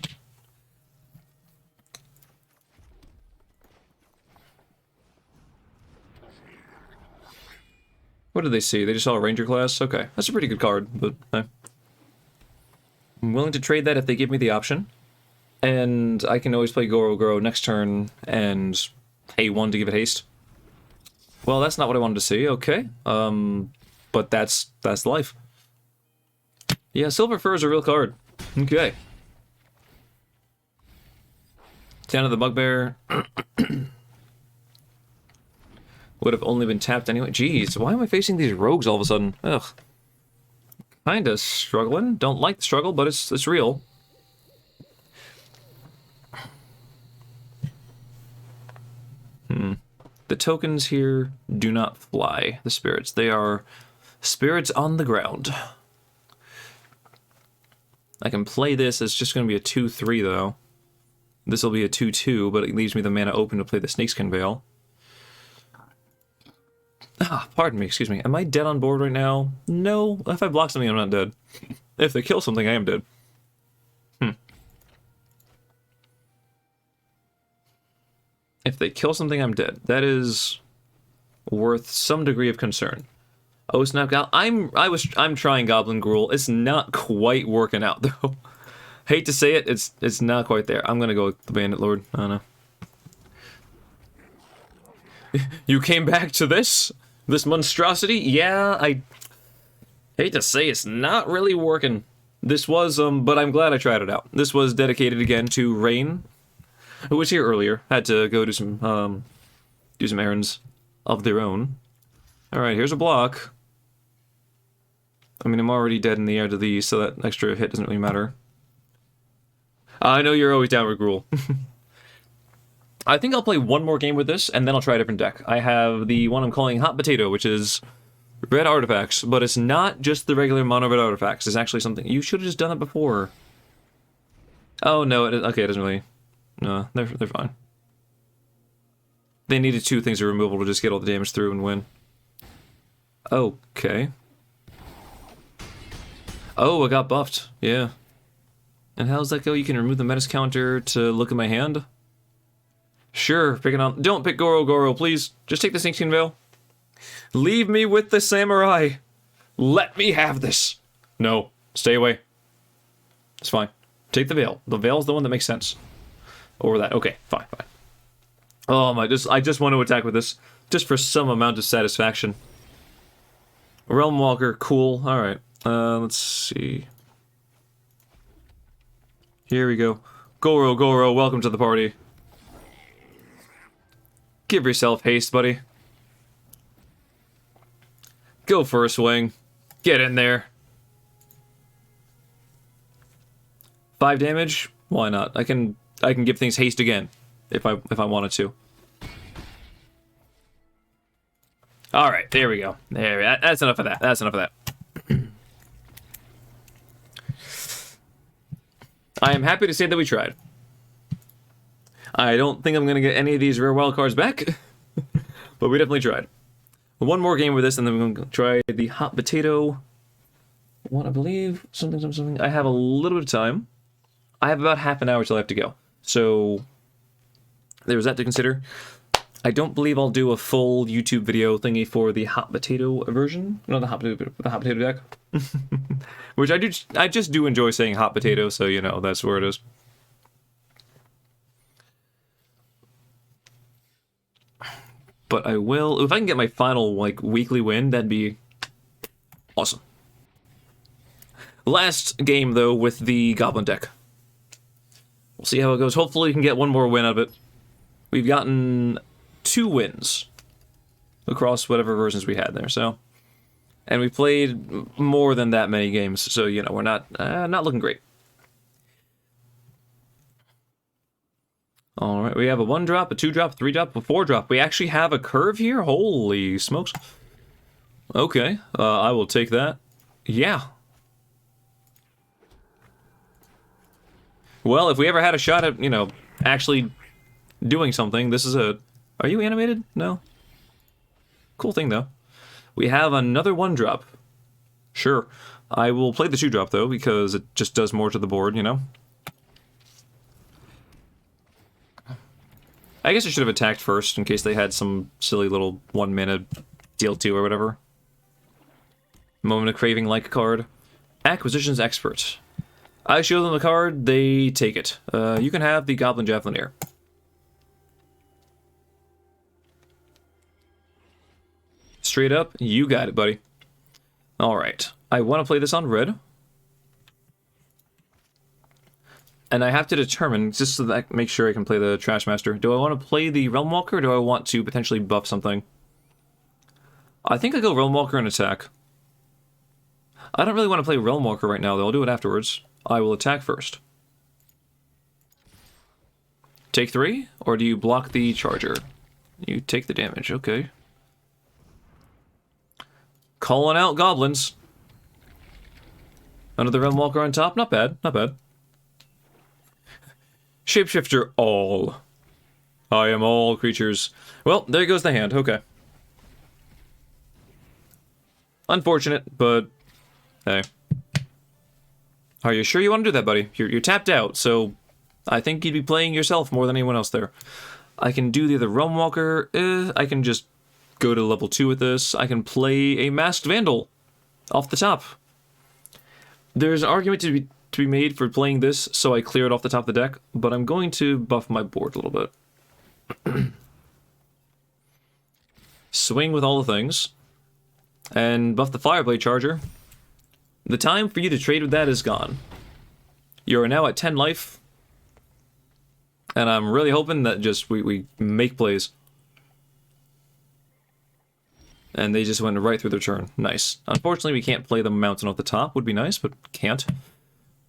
What did they see? They just saw a Ranger class? Okay, that's a pretty good card, but I'm willing to trade that if they give me the option. And I can always play Goro Goro next turn and pay 1 to give it haste. Well, that's not what I wanted to see, okay. But that's life. Yeah, Silver Fur is a real card. Okay. Down to the Bugbear. Would have only been tapped anyway. Jeez, why am I facing these rogues all of a sudden? Ugh. Kinda struggling. Don't like the struggle, but it's real. The tokens here do not fly, the spirits. They are spirits on the ground. I can play this. It's just going to be a 2-3, though. This will be a 2-2, but it leaves me the mana open to play the Snakeskin Veil. Ah, pardon me, excuse me. Am I dead on board right now? No. If I block something, I'm not dead. If they kill something, I am dead. If they kill something, I'm dead. That is worth some degree of concern. Oh snap! I'm trying Goblin Gruel. It's not quite working out though. Hate to say it, it's not quite there. I'm gonna go with the Bandit Lord. I don't know. You came back to this monstrosity? Yeah, I hate to say it's not really working. This was but I'm glad I tried it out. This was dedicated again to Rain, who was here earlier. Had to go do some errands of their own. All right, here's a block. I mean, I'm already dead in the air to these, so that extra hit doesn't really matter. I know you're always down with Gruel. I think I'll play one more game with this, and then I'll try a different deck. I have the one I'm calling Hot Potato, which is red artifacts, but it's not just the regular mono red artifacts. It's actually something... You should have just done it before. Oh, no, okay, it doesn't really... No, they're fine. They needed 2 things of removal to just get all the damage through and win. Okay. Oh, I got buffed. Yeah. And how does that go? You can remove the menace counter to look at my hand? Sure, pick it on. Don't pick Goro Goro, please. Just take the Snakeskin Veil. Leave me with the samurai. Let me have this. No, stay away. It's fine. Take the Veil. The Veil's the one that makes sense. Over that. Okay, fine. I just want to attack with this. Just for some amount of satisfaction. Realm Walker, cool. Alright. Let's see. Here we go. Goro Goro, welcome to the party. Give yourself haste, buddy. Go for a swing. Get in there. 5 damage? Why not? I can give things haste again if I wanted to. All right, there we go. That's enough of that. That's enough of that. I am happy to say that we tried. I don't think I'm going to get any of these rare wild cards back, but we definitely tried. One more game with this, and then we're going to try the Hot Potato. What, I believe? Something. I have a little bit of time. I have about half an hour till I have to go. So, there's that to consider. I don't believe I'll do a full YouTube video thingy for the Hot Potato version. No, the Hot Potato deck. Which I just do enjoy saying Hot Potato, so, you know, that's where it is. But I will, if I can get my final, like, weekly win, that'd be awesome. Last game, though, with the Goblin deck. We'll see how it goes. Hopefully we can get one more win out of it. We've gotten 2 wins across whatever versions we had there, so... And we played more than that many games, so, you know, we're not looking great. Alright, we have a 1-drop, a 2-drop, a 3-drop, a 4-drop. We actually have a curve here? Holy smokes. Okay, I will take that. Yeah. Well, if we ever had a shot at, you know, actually doing something, this is a... Are you animated? No? Cool thing, though. We have another 1-drop. Sure. I will play the 2-drop, though, because it just does more to the board, you know? I guess I should have attacked first, in case they had some silly little 1-mana deal 2 or whatever. Moment of Craving like card. Acquisitions Expert. I show them the card, they take it. You can have the Goblin Javelineer. Straight up, you got it, buddy. Alright, I want to play this on red. And I have to determine, just so that I make sure I can play the Trash Master, do I want to play the Realm Walker, or do I want to potentially buff something? I think I go Realm Walker and attack. I don't really want to play Realm Walker right now, though. I'll do it afterwards. I will attack first. Take 3, or do you block the charger? You take the damage, okay. Calling out goblins. Another Realm Walker on top, not bad, not bad. Shapeshifter all. I am all creatures. Well, there goes the hand, okay. Unfortunate, but hey. Are you sure you want to do that, buddy? You're tapped out, so I think you'd be playing yourself more than anyone else there. I can do the other Realm Walker. I can just go to level 2 with this. I can play a Masked Vandal off the top. There's an argument to be made for playing this, so I clear it off the top of the deck, but I'm going to buff my board a little bit. Swing with all the things. And buff the Fireblade Charger. The time for you to trade with that is gone. You are now at 10 life. And I'm really hoping that just we make plays. And they just went right through their turn. Nice. Unfortunately, we can't play the mountain off the top. Would be nice, but can't.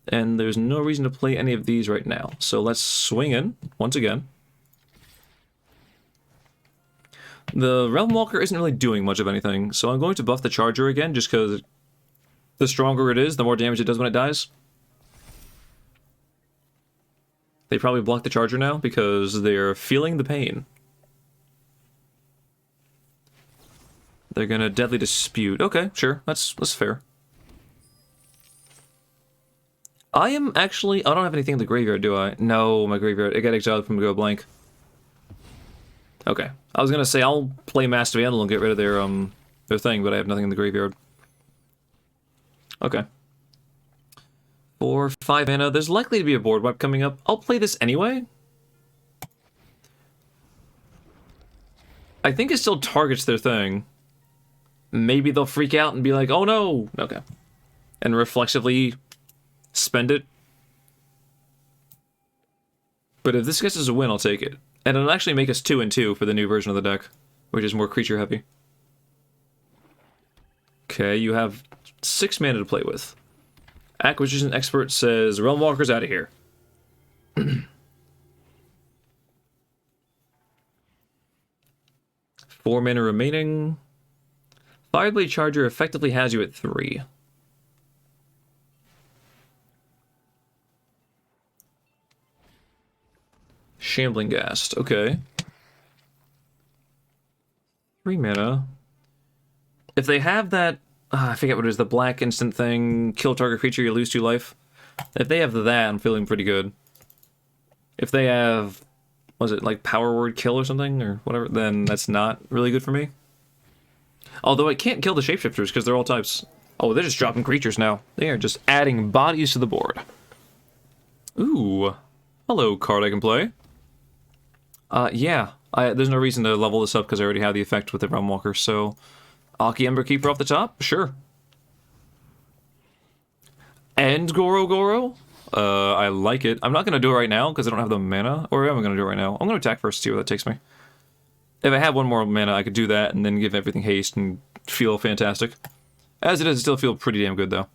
And there's no reason to play any of these right now. So let's swing in, once again. The Realm Walker isn't really doing much of anything, so I'm going to buff the Charger again, just because the stronger it is, the more damage it does when it dies. They probably block the Charger now, because they're feeling the pain. They're gonna Deadly Dispute. Okay, sure, that's fair. I am actually... I don't have anything in the graveyard, do I? No, my graveyard. It got exiled from Go Blank. Okay. I was gonna say, I'll play Master Vandal and get rid of their thing, but I have nothing in the graveyard. Okay. 4, 5 mana. There's likely to be a board wipe coming up. I'll play this anyway. I think it still targets their thing. Maybe they'll freak out and be like, oh no! Okay. And reflexively spend it. But if this gets us a win, I'll take it. And it'll actually make us 2-2 for the new version of the deck, which is more creature heavy. Okay, you have 6 mana to play with. Acquisition Expert says, Realm Walker's out of here. 4 mana remaining. Fireblade Charger effectively has you at 3. Shambling Ghast, okay. 3 mana. If they have that, I forget what it is, the black instant thing, kill target creature, you lose 2 life. If they have that, I'm feeling pretty good. If they have, was it like Power Word Kill or something, or whatever, then that's not really good for me. Although I can't kill the Shapeshifters because they're all types. Oh, they're just dropping creatures now. They are just adding bodies to the board. Ooh. Hello, card I can play. Yeah. There's no reason to level this up because I already have the effect with the Realm Walker, so... Aki Ember Keeper off the top? Sure. And Goro Goro? I like it. I'm not going to do it right now because I don't have the mana. Or am I going to do it right now? I'm going to attack first to see where that takes me. If I had one more mana, I could do that and then give everything haste and feel fantastic. As it is, I still feel pretty damn good, though.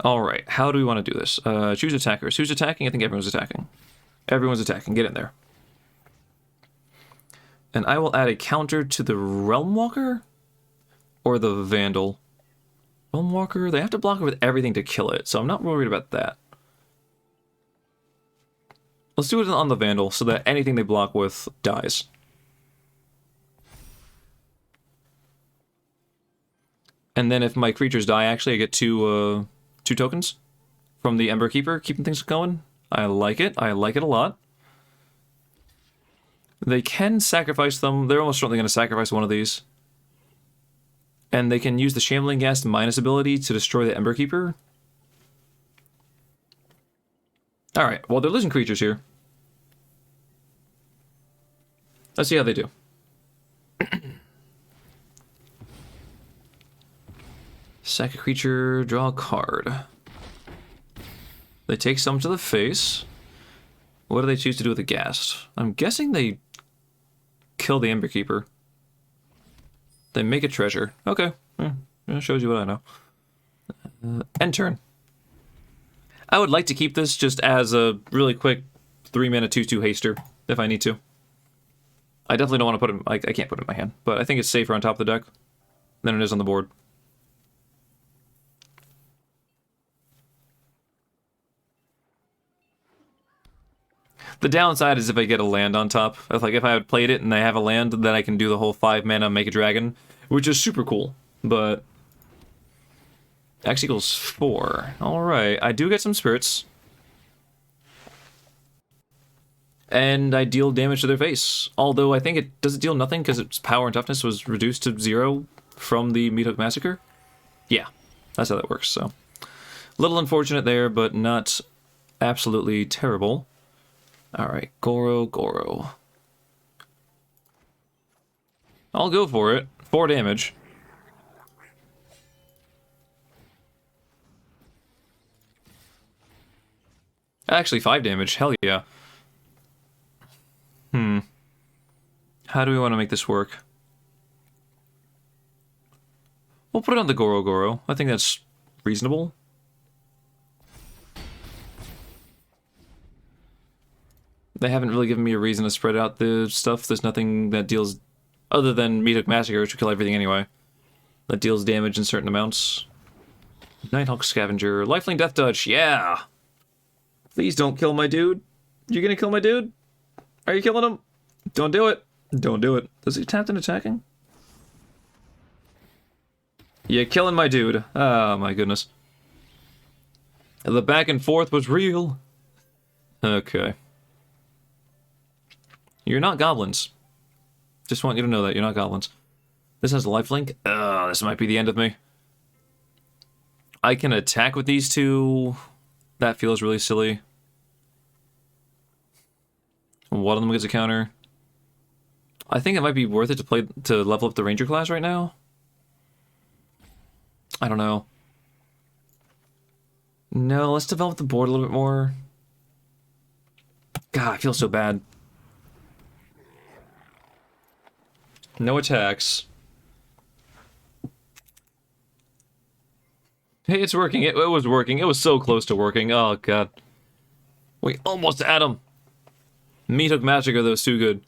Alright, how do we want to do this? Choose attackers. Who's attacking? I think everyone's attacking. Everyone's attacking. Get in there. And I will add a counter to the Realm Walker? Or the Vandal? Realm Walker? They have to block it with everything to kill it, so I'm not worried about that. Let's do it on the Vandal so that anything they block with dies. And then if my creatures die, actually, I get two tokens from the Ember Keeper, keeping things going. I like it. I like it a lot. They can sacrifice them. They're almost certainly going to sacrifice one of these. And they can use the Shambling Ghast minus ability to destroy the Ember Keeper. Alright, well, they're losing creatures here. Let's see how they do. Sack a creature, draw a card. They take some to the face. What do they choose to do with the Ghast? I'm guessing they kill the Ember Keeper. They make a treasure. Okay. That shows you what I know. End turn. I would like to keep this just as a really quick 3-mana 2/2 haster, if I need to. I definitely don't want to put it... I can't put it in my hand, but I think it's safer on top of the deck than it is on the board. The downside is if I get a land on top. If I had played it and I have a land, then I can do the whole 5-mana make a dragon, which is super cool, but... X equals 4. Alright, I do get some spirits. And I deal damage to their face. Although I think it does deal nothing because its power and toughness was reduced to 0 from the Meat Hook Massacre. Yeah, that's how that works, so. Little unfortunate there, but not absolutely terrible. Alright, Goro Goro. I'll go for it. 4 damage. Actually, 5 damage. Hell yeah. How do we want to make this work? We'll put it on the Goro Goro. I think that's reasonable. They haven't really given me a reason to spread out the stuff. There's nothing that deals... Other than Meat Hook Massacre, which will kill everything anyway. That deals damage in certain amounts. Nighthawk Scavenger. Lifelink Death Touch. Yeah! Please don't kill my dude. You're gonna kill my dude? Are you killing him? Don't do it. Don't do it. Does he tap in attacking? You're killing my dude. Oh my goodness. The back and forth was real. Okay. You're not goblins. Just want you to know that. You're not goblins. This has lifelink. This might be the end of me. I can attack with these two. That feels really silly. One of them gets a counter. I think it might be worth it to level up the Ranger class right now. I don't know. No, let's develop the board a little bit more. God, I feel so bad. No attacks. Hey, it's working. It was working. It was so close to working. Oh, God. We almost had him. Meat Hook Massacre, though, is too good.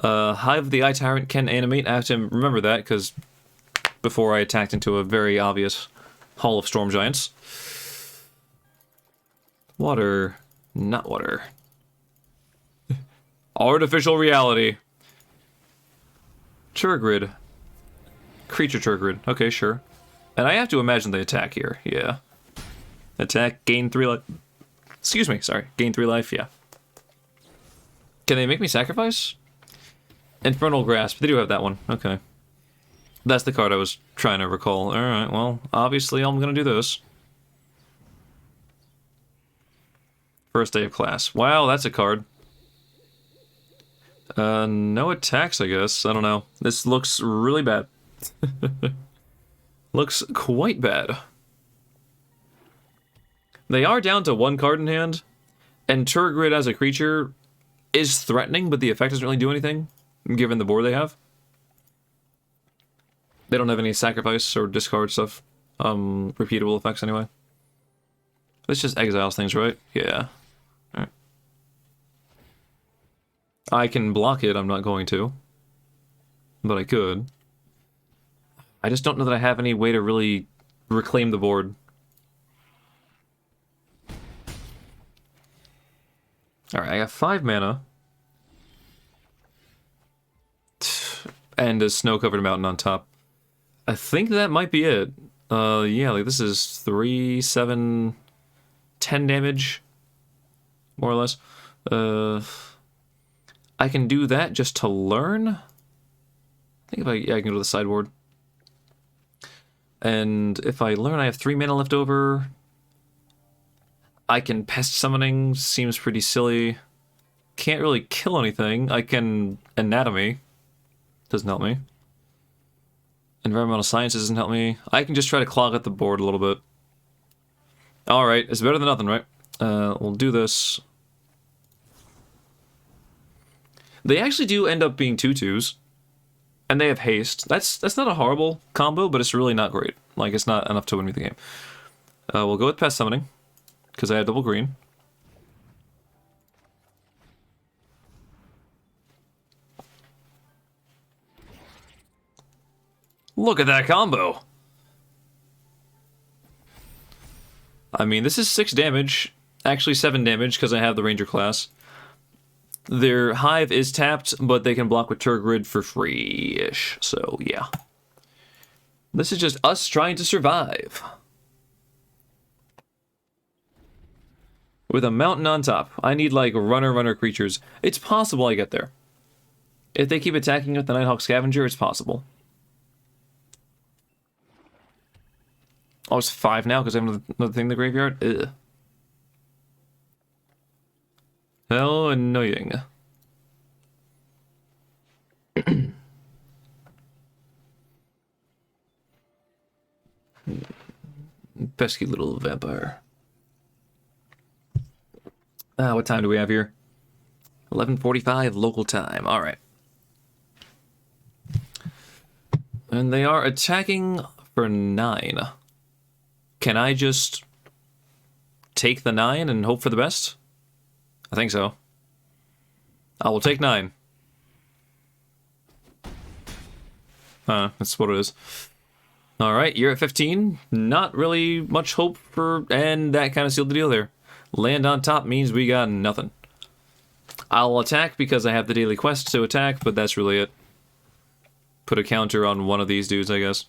Hive the Eye Tyrant can animate. I have to remember that, because before I attacked into a very obvious Hall of Storm Giants. Water. Not water. Artificial reality. Turgrid. Creature Turgrid. Okay, sure. And I have to imagine they attack here. Yeah. Attack, gain 3 life. Excuse me, sorry. Gain 3 life, yeah. Can they make me sacrifice? Infernal Grasp. They do have that one. Okay. That's the card I was trying to recall. Alright, well, obviously I'm gonna do this. First day of class. Wow, that's a card. No attacks, I guess. I don't know. This looks really bad. Looks quite bad. They are down to 1 card in hand, and Turgid as a creature is threatening, but the effect doesn't really do anything, given the board they have. They don't have any sacrifice or discard stuff. Repeatable effects anyway. This just exiles things, right? Yeah. Alright. I can block it, I'm not going to. But I could. I just don't know that I have any way to really reclaim the board. Alright, I got 5 mana. And a snow-covered mountain on top. I think that might be it. Yeah, like this is 3, 7, 10 damage. More or less. I can do that just to learn. I think if I can go to the sideboard. And if I learn, I have 3 mana left over. I can pest summoning, seems pretty silly. Can't really kill anything. I can anatomy. Doesn't help me. Environmental science doesn't help me. I can just try to clog up the board a little bit. Alright, it's better than nothing, right? We'll do this. They actually do end up being 2/2s. And they have haste. That's not a horrible combo, but it's really not great. Like, it's not enough to win me the game. We'll go with pest summoning, because I have double green. Look at that combo! I mean, this is 6 damage. Actually 7 damage, because I have the Ranger class. Their Hive is tapped, but they can block with Turgid for free-ish. So, yeah. This is just us trying to survive. With a mountain on top. I need, like, runner creatures. It's possible I get there. If they keep attacking with the Nighthawk Scavenger, it's possible. Oh, it's 5 now because I have another thing in the graveyard? Ugh. How annoying. Pesky little vampire. What time do we have here? 11:45 local time. Alright. And they are attacking for 9. Can I just take the 9 and hope for the best? I think so. I will take 9. That's what it is. Alright, you're at 15. Not really much hope for... And that kind of sealed the deal there. Land on top means we got nothing. I'll attack because I have the daily quest to attack, but that's really it. Put a counter on one of these dudes, I guess.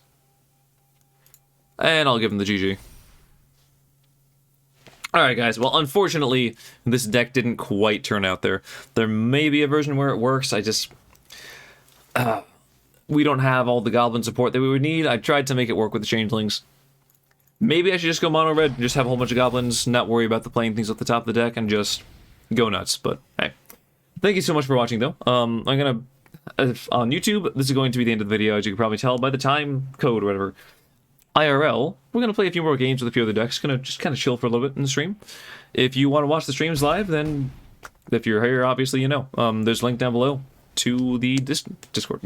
And I'll give him the GG. Alright guys, well unfortunately, this deck didn't quite turn out there. There may be a version where it works, I just... we don't have all the goblin support that we would need. I tried to make it work with the changelings. Maybe I should just go mono red and just have a whole bunch of goblins, not worry about the playing things at the top of the deck, and just go nuts, but hey. Thank you so much for watching though. I'm gonna... on YouTube, this is going to be the end of the video, as you can probably tell by the time code or whatever. IRL, we're going to play a few more games with a few other decks. Going to just kind of chill for a little bit in the stream. If you want to watch the streams live, then if you're here, obviously you know. There's a link down below to the Discord.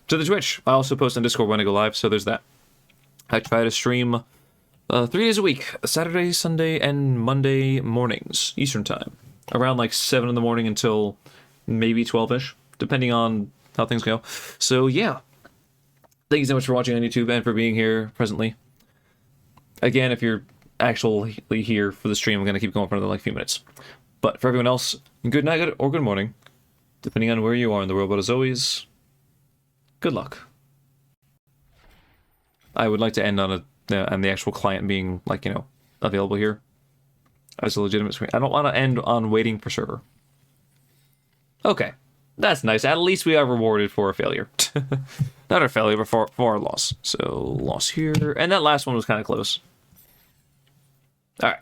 To the Twitch. I also post on Discord when I go live, so there's that. I try to stream 3 days a week. Saturday, Sunday, and Monday mornings. Eastern time. Around like 7 in the morning until maybe 12-ish. Depending on how things go. So yeah. Thank you so much for watching on YouTube and for being here presently. Again, if you're actually here for the stream, I'm going to keep going for another like few minutes. But for everyone else, good night or good morning, depending on where you are in the world. But as always, good luck. I would like to end on on the actual client being, like, you know, available here as a legitimate screen. I don't want to end on waiting for server. Okay. That's nice. At least we are rewarded for a failure. Not a failure, but for our loss. So, loss here. And that last one was kind of close. Alright.